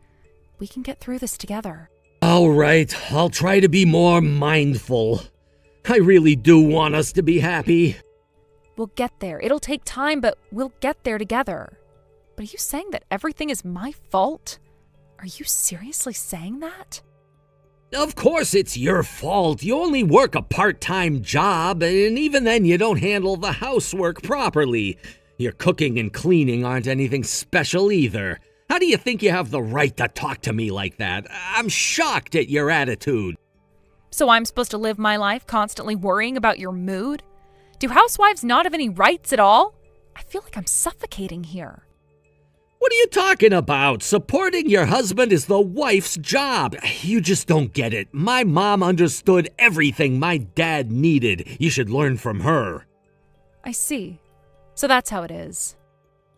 We can get through this together. All right, I'll try to be more mindful. I really do want us to be happy. We'll get there. It'll take time, but we'll get there together. But are you saying that everything is my fault? Are you seriously saying that? Of course it's your fault. You only work a part-time job, and even then you don't handle the housework properly. Your cooking and cleaning aren't anything special either. How do you think you have the right to talk to me like that? I'm shocked at your attitude. So I'm supposed to live my life constantly worrying about your mood? Do housewives not have any rights at all? I feel like I'm suffocating here. What are you talking about? Supporting your husband is the wife's job. You just don't get it. My mom understood everything my dad needed. You should learn from her. I see. So that's how it is.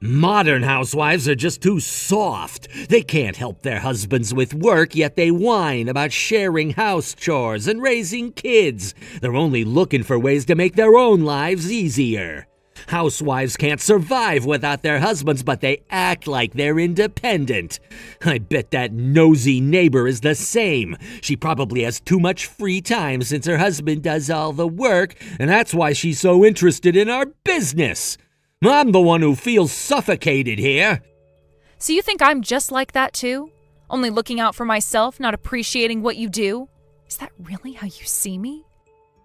Modern housewives are just too soft. They can't help their husbands with work, yet they whine about sharing house chores and raising kids. They're only looking for ways to make their own lives easier. Housewives can't survive without their husbands, but they act like they're independent. I bet that nosy neighbor is the same. She probably has too much free time since her husband does all the work, and that's why she's so interested in our business. I'm the one who feels suffocated here. So you think I'm just like that too? Only looking out for myself, not appreciating what you do? Is that really how you see me?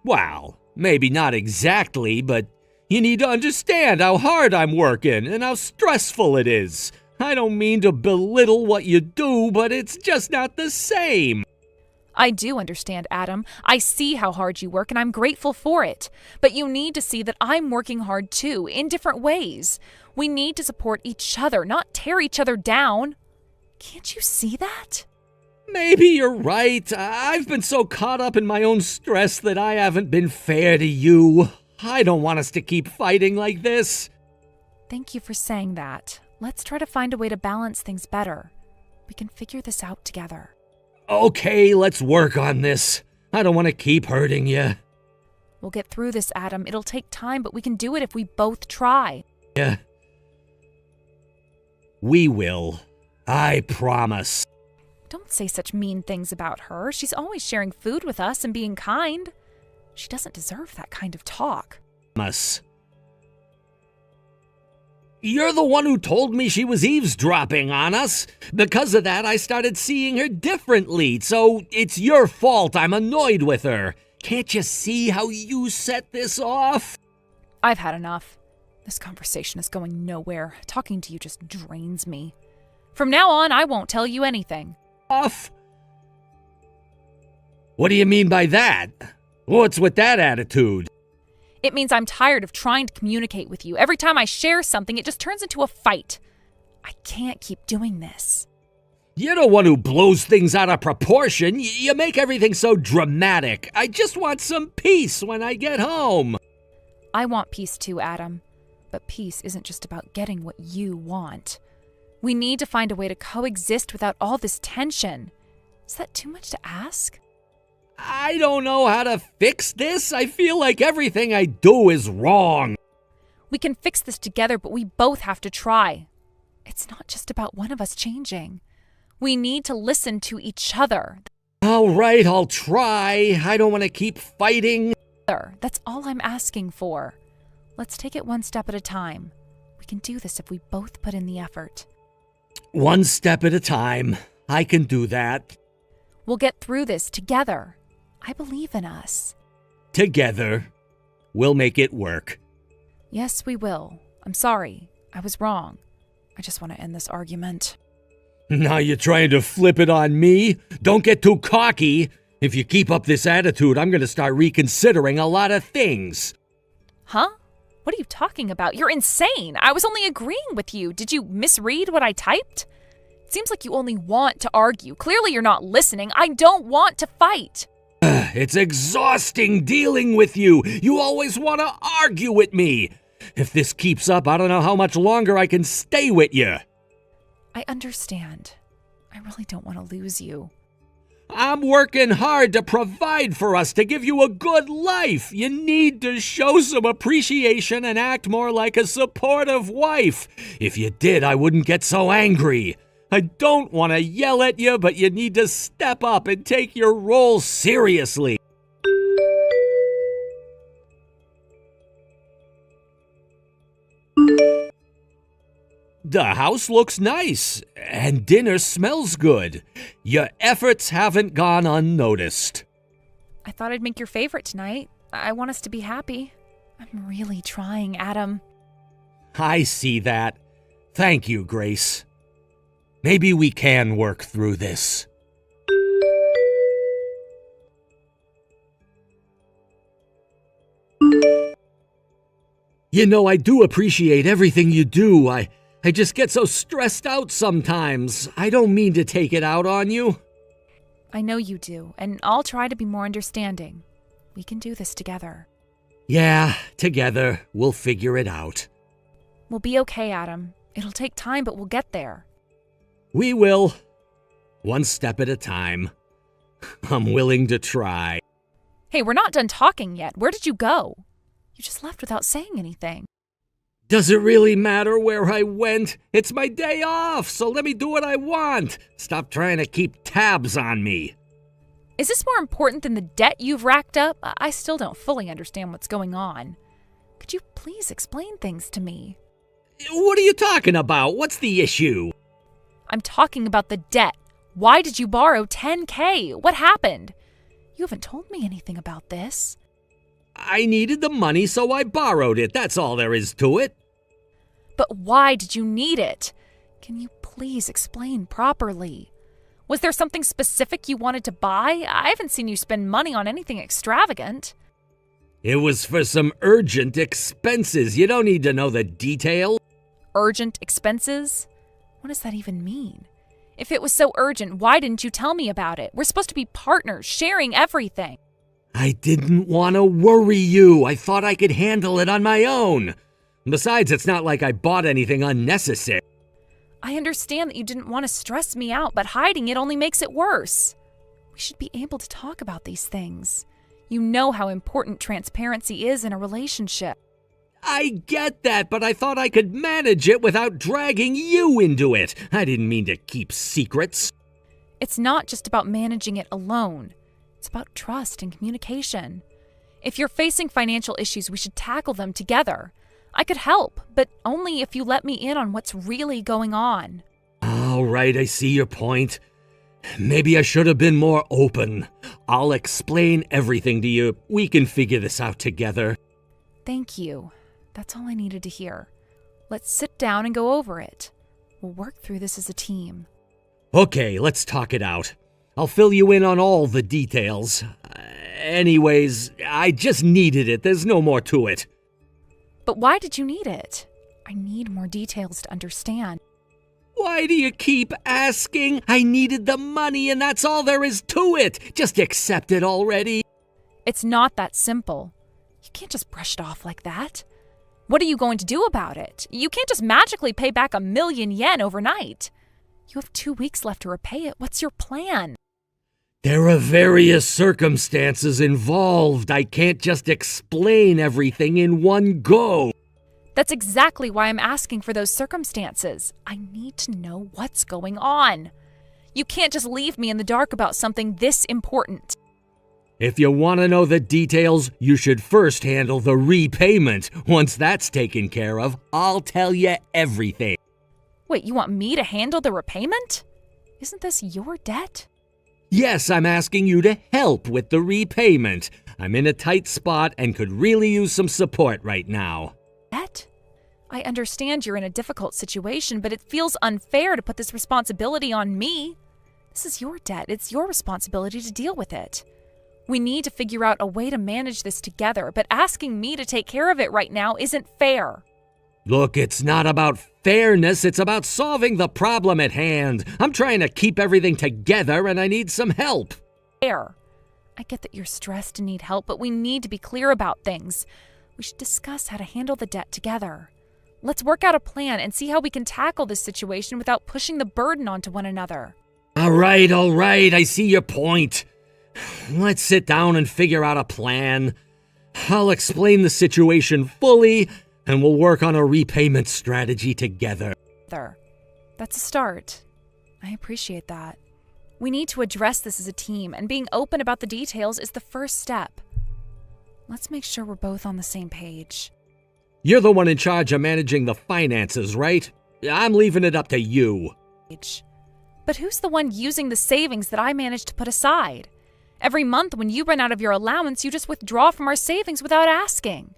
Well, maybe not exactly, but you need to understand how hard I'm working and how stressful it is. I don't mean to belittle what you do, but it's just not the same. I do understand, Adam. I see how hard you work and I'm grateful for it. But you need to see that I'm working hard too, in different ways. We need to support each other, not tear each other down. Can't you see that? Maybe you're right. I've been so caught up in my own stress that I haven't been fair to you. I don't want us to keep fighting like this. Thank you for saying that. Let's try to find a way to balance things better. We can figure this out together. Okay, let's work on this. I don't want to keep hurting you. We'll get through this, Adam. It'll take time, but we can do it if we both try. Yeah. We will. I promise. Don't say such mean things about her. She's always sharing food with us and being kind. She doesn't deserve that kind of talk. Promise. You're the one who told me she was eavesdropping on us. Because of that, I started seeing her differently, so it's your fault I'm annoyed with her. Can't you see how you set this off? I've had enough. This conversation is going nowhere. Talking to you just drains me. From now on, I won't tell you anything. Off? What do you mean by that? What's with that attitude? It means I'm tired of trying to communicate with you. Every time I share something, it just turns into a fight. I can't keep doing this. You're the one who blows things out of proportion. You make everything so dramatic. I just want some peace when I get home. I want peace too, Adam. But peace isn't just about getting what you want. We need to find a way to coexist without all this tension. Is that too much to ask? I don't know how to fix this. I feel like everything I do is wrong. We can fix this together, but we both have to try. It's not just about one of us changing. We need to listen to each other. All right, I'll try. I don't want to keep fighting. That's all I'm asking for. Let's take it one step at a time. We can do this if we both put in the effort. One step at a time. I can do that. We'll get through this together. I believe in us. Together, we'll make it work. Yes, we will. I'm sorry. I was wrong. I just want to end this argument. Now you're trying to flip it on me? Don't get too cocky. If you keep up this attitude, I'm going to start reconsidering a lot of things. Huh? What are you talking about? You're insane. I was only agreeing with you. Did you misread what I typed? It seems like you only want to argue. Clearly you're not listening. I don't want to fight. It's exhausting dealing with you. You always want to argue with me. If this keeps up, I don't know how much longer I can stay with you. I understand. I really don't want to lose you. I'm working hard to provide for us, to give you a good life. You need to show some appreciation and act more like a supportive wife. If you did, I wouldn't get so angry. I don't want to yell at you, but you need to step up and take your role seriously. The house looks nice, and dinner smells good. Your efforts haven't gone unnoticed. I thought I'd make your favorite tonight. I want us to be happy. I'm really trying, Adam. I see that. Thank you, Grace. Maybe we can work through this. You know, I do appreciate everything you do. I just get so stressed out sometimes. I don't mean to take it out on you. I know you do, and I'll try to be more understanding. We can do this together. Yeah, together, we'll figure it out. We'll be okay, Adam. It'll take time, but we'll get there. We will. One step at a time. I'm willing to try. Hey, we're not done talking yet. Where did you go? You just left without saying anything. Does it really matter where I went? It's my day off, so let me do what I want. Stop trying to keep tabs on me. Is this more important than the debt you've racked up? I still don't fully understand what's going on. Could you please explain things to me? What are you talking about? What's the issue? I'm talking about the debt. Why did you borrow $10,000? What happened? You haven't told me anything about this. I needed the money, so I borrowed it. That's all there is to it. But why did you need it? Can you please explain properly? Was there something specific you wanted to buy? I haven't seen you spend money on anything extravagant. It was for some urgent expenses. You don't need to know the detail. Urgent expenses? What does that even mean? If it was so urgent, why didn't you tell me about it? We're supposed to be partners, sharing everything. I didn't want to worry you. I thought I could handle it on my own. Besides, it's not like I bought anything unnecessary. I understand that you didn't want to stress me out, but hiding it only makes it worse. We should be able to talk about these things. You know how important transparency is in a relationship. I get that, but I thought I could manage it without dragging you into it. I didn't mean to keep secrets. It's not just about managing it alone. It's about trust and communication. If you're facing financial issues, we should tackle them together. I could help, but only if you let me in on what's really going on. All right, I see your point. Maybe I should have been more open. I'll explain everything to you. We can figure this out together. Thank you. That's all I needed to hear. Let's sit down and go over it. We'll work through this as a team. Okay, let's talk it out. I'll fill you in on all the details. Anyways, I just needed it. There's no more to it. But why did you need it? I need more details to understand. Why do you keep asking? I needed the money and that's all there is to it. Just accept it already. It's not that simple. You can't just brush it off like that. What are you going to do about it? You can't just magically pay back 1,000,000 yen overnight. You have 2 weeks left to repay it. What's your plan? There are various circumstances involved. I can't just explain everything in one go. That's exactly why I'm asking for those circumstances. I need to know what's going on. You can't just leave me in the dark about something this important. If you want to know the details, you should first handle the repayment. Once that's taken care of, I'll tell you everything. Wait, you want me to handle the repayment? Isn't this your debt? Yes, I'm asking you to help with the repayment. I'm in a tight spot and could really use some support right now. Debt? I understand you're in a difficult situation, but it feels unfair to put this responsibility on me. This is your debt. It's your responsibility to deal with it. We need to figure out a way to manage this together, but asking me to take care of it right now isn't fair. Look, it's not about fairness, it's about solving the problem at hand. I'm trying to keep everything together and I need some help. Fair. I get that you're stressed and need help, but we need to be clear about things. We should discuss how to handle the debt together. Let's work out a plan and see how we can tackle this situation without pushing the burden onto one another. All right, I see your point. Let's sit down and figure out a plan. I'll explain the situation fully, and we'll work on a repayment strategy together. That's a start. I appreciate that. We need to address this as a team, and being open about the details is the first step. Let's make sure we're both on the same page. You're the one in charge of managing the finances, right? I'm leaving it up to you. But who's the one using the savings that I managed to put aside? Every month when you run out of your allowance, you just withdraw from our savings without asking.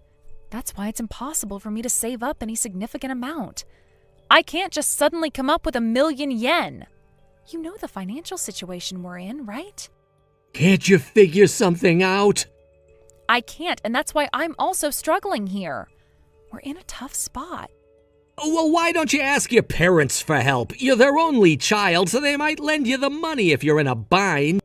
That's why it's impossible for me to save up any significant amount. I can't just suddenly come up with 1,000,000 yen. You know the financial situation we're in, right? Can't you figure something out? I can't, and that's why I'm also struggling here. We're in a tough spot. Well, why don't you ask your parents for help? You're their only child, so they might lend you the money if you're in a bind.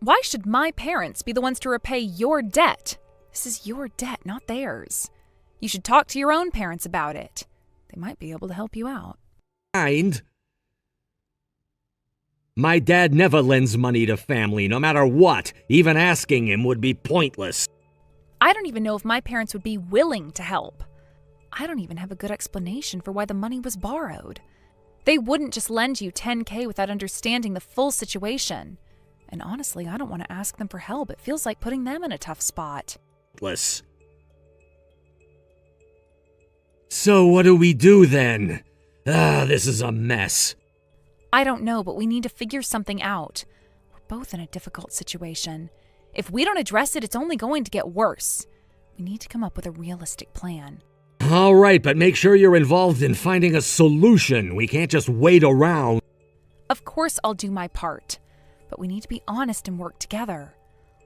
Why should my parents be the ones to repay your debt? This is your debt, not theirs. You should talk to your own parents about it. They might be able to help you out. My dad never lends money to family, no matter what. Even asking him would be pointless. I don't even know if my parents would be willing to help. I don't even have a good explanation for why the money was borrowed. They wouldn't just lend you 10K without understanding the full situation. And honestly, I don't want to ask them for help. It feels like putting them in a tough spot. So what do we do then? This is a mess. I don't know, but we need to figure something out. We're both in a difficult situation. If we don't address it, it's only going to get worse. We need to come up with a realistic plan. All right, but make sure you're involved in finding a solution. We can't just wait around. Of course I'll do my part, but we need to be honest and work together.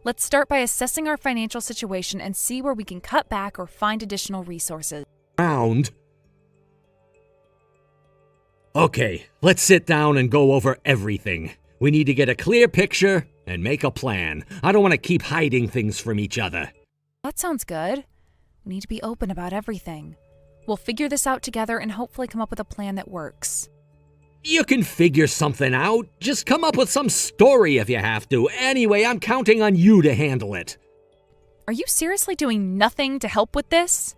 Let's start by assessing our financial situation and see where we can cut back or find additional resources. Okay, let's sit down and go over everything. We need to get a clear picture and make a plan. I don't want to keep hiding things from each other. That sounds good. We need to be open about everything. We'll figure this out together and hopefully come up with a plan that works. You can figure something out. Just come up with some story if you have to. Anyway, I'm counting on you to handle it. Are you seriously doing nothing to help with this?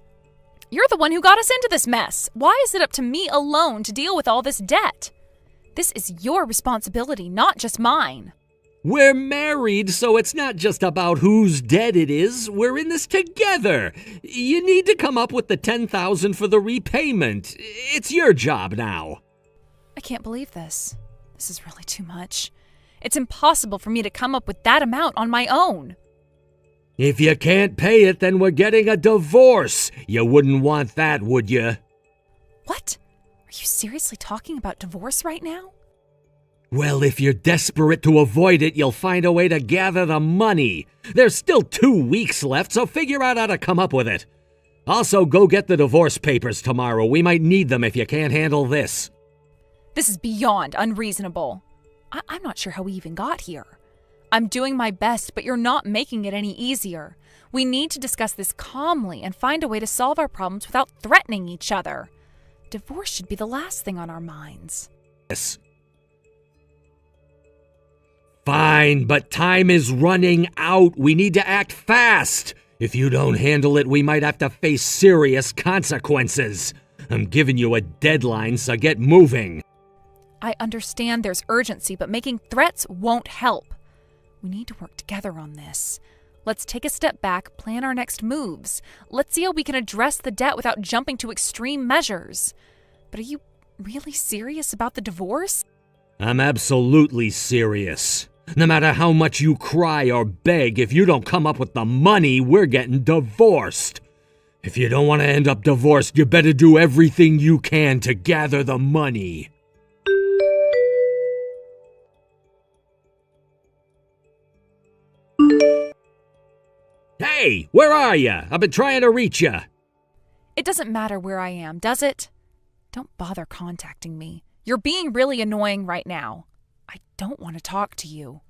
You're the one who got us into this mess. Why is it up to me alone to deal with all this debt? This is your responsibility, not just mine. We're married, so it's not just about whose debt it is. We're in this together. You need to come up with the 10,000 for the repayment. It's your job now. I can't believe this. This is really too much. It's impossible for me to come up with that amount on my own. If you can't pay it, then we're getting a divorce. You wouldn't want that, would you? What? Are you seriously talking about divorce right now? Well, if you're desperate to avoid it, you'll find a way to gather the money. There's still 2 weeks left, so figure out how to come up with it. Also, go get the divorce papers tomorrow. We might need them if you can't handle this. This is beyond unreasonable. I'm not sure how we even got here. I'm doing my best, but you're not making it any easier. We need to discuss this calmly and find a way to solve our problems without threatening each other. Divorce should be the last thing on our minds. Yes. Fine, but time is running out. We need to act fast. If you don't handle it, we might have to face serious consequences. I'm giving you a deadline, so get moving. I understand there's urgency, but making threats won't help. We need to work together on this. Let's take a step back, plan our next moves. Let's see how we can address the debt without jumping to extreme measures. But are you really serious about the divorce? I'm absolutely serious. No matter how much you cry or beg, if you don't come up with the money, we're getting divorced. If you don't want to end up divorced, you better do everything you can to gather the money. Hey, where are you? I've been trying to reach you. It doesn't matter where I am, does it? Don't bother contacting me. You're being really annoying right now. I don't want to talk to you.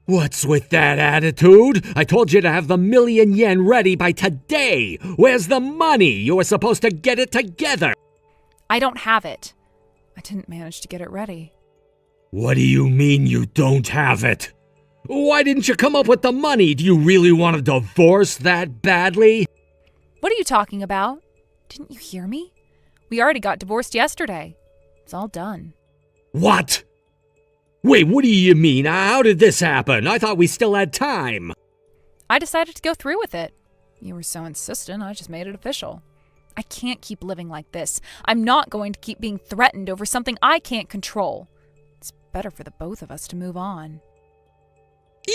What's with that attitude? I told you to have the $1,000,000 ready by today. Where's the money? You were supposed to get it together. I don't have it. I didn't manage to get it ready. What do you mean you don't have it? Why didn't you come up with the money? Do you really want a divorce that badly? What are you talking about? Didn't you hear me? We already got divorced yesterday. It's all done. What? Wait, what do you mean? How did this happen? I thought we still had time. I decided to go through with it. You were so insistent, I just made it official. I can't keep living like this. I'm not going to keep being threatened over something I can't control. It's better for the both of us to move on.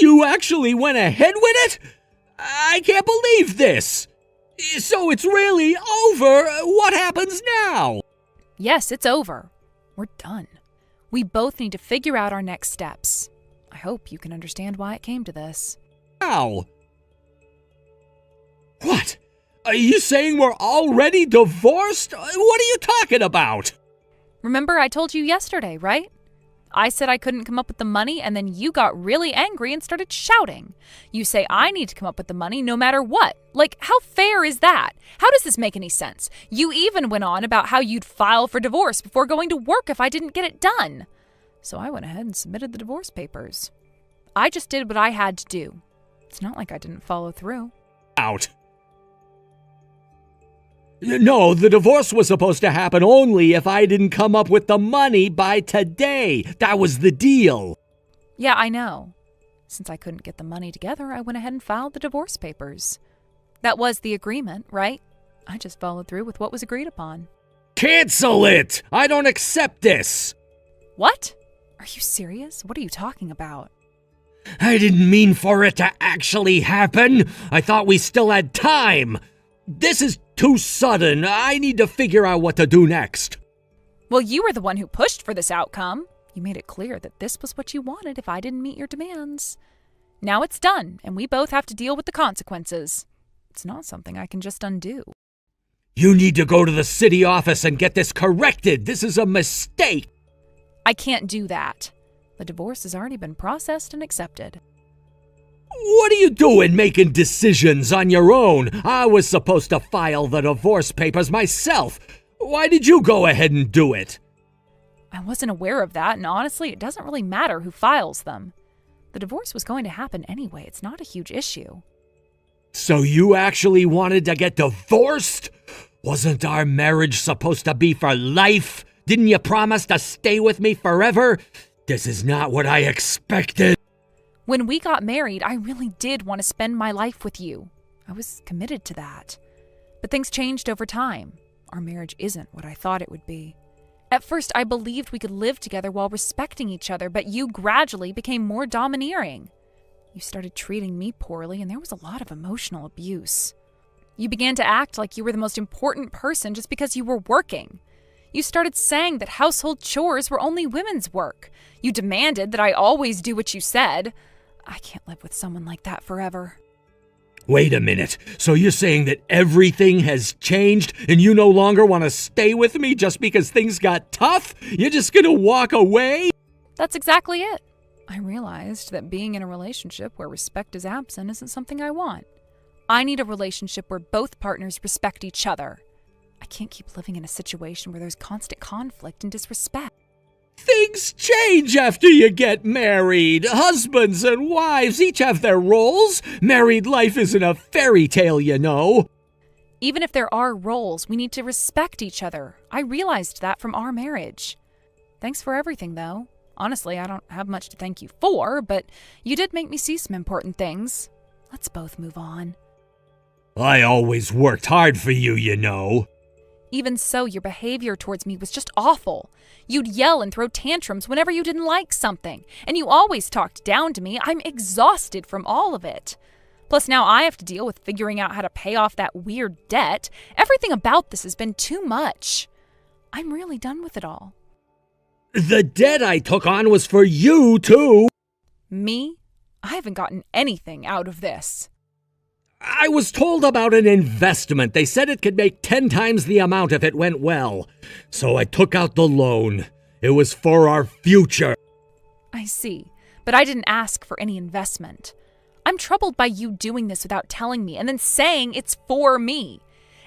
You actually went ahead with it? I can't believe this. So it's really over. What happens now? Yes, it's over. We're done. We both need to figure out our next steps. I hope you can understand why it came to this. How? What? Are you saying we're already divorced? What are you talking about? Remember I told you yesterday, right? I said I couldn't come up with the money, and then you got really angry and started shouting. You say I need to come up with the money no matter what. Like, how fair is that? How does this make any sense? You even went on about how you'd file for divorce before going to work if I didn't get it done. So I went ahead and submitted the divorce papers. I just did what I had to do. It's not like I didn't follow through. Out. No, the divorce was supposed to happen only if I didn't come up with the money by today. That was the deal. Yeah, I know. Since I couldn't get the money together, I went ahead and filed the divorce papers. That was the agreement, right? I just followed through with what was agreed upon. Cancel it! I don't accept this! What? Are you serious? What are you talking about? I didn't mean for it to actually happen. I thought we still had time. This is too sudden. I need to figure out what to do next. Well, you were the one who pushed for this outcome. You made it clear that this was what you wanted if I didn't meet your demands. Now it's done, and we both have to deal with the consequences. It's not something I can just undo. You need to go to the city office and get this corrected. This is a mistake. I can't do that. The divorce has already been processed and accepted. What are you doing making decisions on your own? I was supposed to file the divorce papers myself. Why did you go ahead and do it? I wasn't aware of that, and honestly, it doesn't really matter who files them. The divorce was going to happen anyway. It's not a huge issue. So you actually wanted to get divorced? Wasn't our marriage supposed to be for life? Didn't you promise to stay with me forever? This is not what I expected. When we got married, I really did want to spend my life with you. I was committed to that. But things changed over time. Our marriage isn't what I thought it would be. At first, I believed we could live together while respecting each other, but you gradually became more domineering. You started treating me poorly, and there was a lot of emotional abuse. You began to act like you were the most important person just because you were working. You started saying that household chores were only women's work. You demanded that I always do what you said. I can't live with someone like that forever. Wait a minute. So you're saying that everything has changed and you no longer want to stay with me just because things got tough? You're just going to walk away? That's exactly it. I realized that being in a relationship where respect is absent isn't something I want. I need a relationship where both partners respect each other. I can't keep living in a situation where there's constant conflict and disrespect. Things change after you get married. Husbands and wives each have their roles. Married life isn't a fairy tale, you know. Even if there are roles, we need to respect each other. I realized that from our marriage. Thanks for everything, though. Honestly, I don't have much to thank you for, but you did make me see some important things. Let's both move on. I always worked hard for you, you know. Even so, your behavior towards me was just awful. You'd yell and throw tantrums whenever you didn't like something, and you always talked down to me. I'm exhausted from all of it. Plus, now I have to deal with figuring out how to pay off that weird debt. Everything about this has been too much. I'm really done with it all. The debt I took on was for you, too. Me? I haven't gotten anything out of this. I was told about an investment. They said it could make 10 times the amount if it went well. So I took out the loan. It was for our future. I see, but I didn't ask for any investment. I'm troubled by you doing this without telling me and then saying it's for me.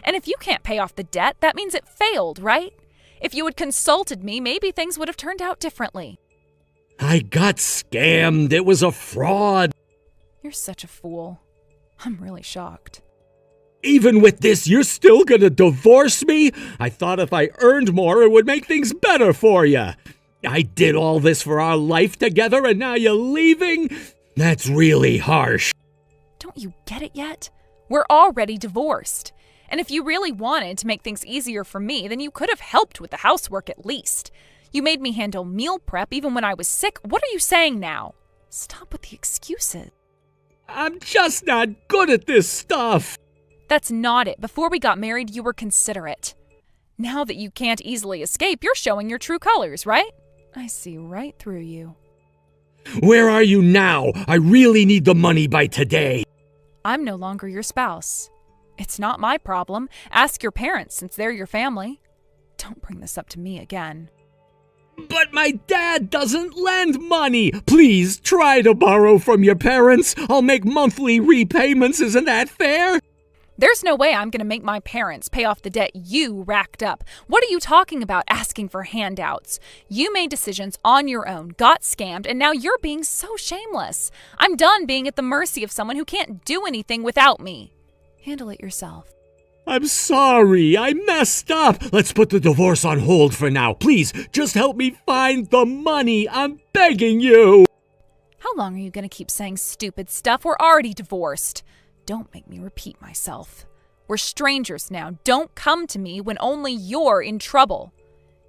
And if you can't pay off the debt, that means it failed, right? If you had consulted me, maybe things would have turned out differently. I got scammed. It was a fraud. You're such a fool. I'm really shocked. Even with this, you're still gonna divorce me? I thought if I earned more, it would make things better for you. I did all this for our life together, and now you're leaving? That's really harsh. Don't you get it yet? We're already divorced. And if you really wanted to make things easier for me, then you could have helped with the housework at least. You made me handle meal prep even when I was sick. What are you saying now? Stop with the excuses. I'm just not good at this stuff. That's not it. Before we got married, you were considerate. Now that you can't easily escape, you're showing your true colors, right? I see right through you. Where are you now? I really need the money by today. I'm no longer your spouse. It's not my problem. Ask your parents since they're your family. Don't bring this up to me again. But my dad doesn't lend money. Please try to borrow from your parents. I'll make monthly repayments. Isn't that fair? There's no way I'm going to make my parents pay off the debt you racked up. What are you talking about asking for handouts? You made decisions on your own, got scammed, and now you're being so shameless. I'm done being at the mercy of someone who can't do anything without me. Handle it yourself. I'm sorry. I messed up. Let's put the divorce on hold for now. Please, just help me find the money. I'm begging you. How long are you going to keep saying stupid stuff? We're already divorced. Don't make me repeat myself. We're strangers now. Don't come to me when only you're in trouble.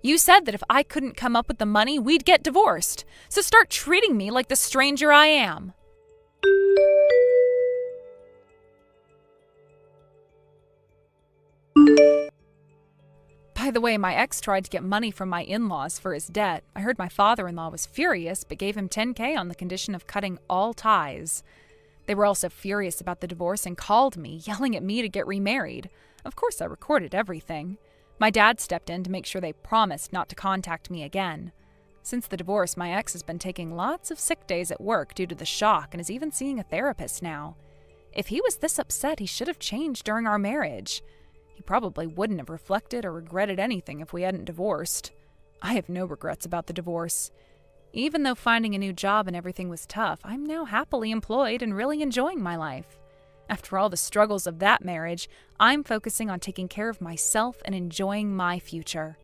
You said that if I couldn't come up with the money, we'd get divorced. So start treating me like the stranger I am. By the way, my ex tried to get money from my in-laws for his debt. I heard my father-in-law was furious, but gave him $10,000 on the condition of cutting all ties. They were also furious about the divorce and called me, yelling at me to get remarried. Of course, I recorded everything. My dad stepped in to make sure they promised not to contact me again. Since the divorce, my ex has been taking lots of sick days at work due to the shock and is even seeing a therapist now. If he was this upset, he should have changed during our marriage. He probably wouldn't have reflected or regretted anything if we hadn't divorced. I have no regrets about the divorce. Even though finding a new job and everything was tough, I'm now happily employed and really enjoying my life. After all the struggles of that marriage, I'm focusing on taking care of myself and enjoying my future.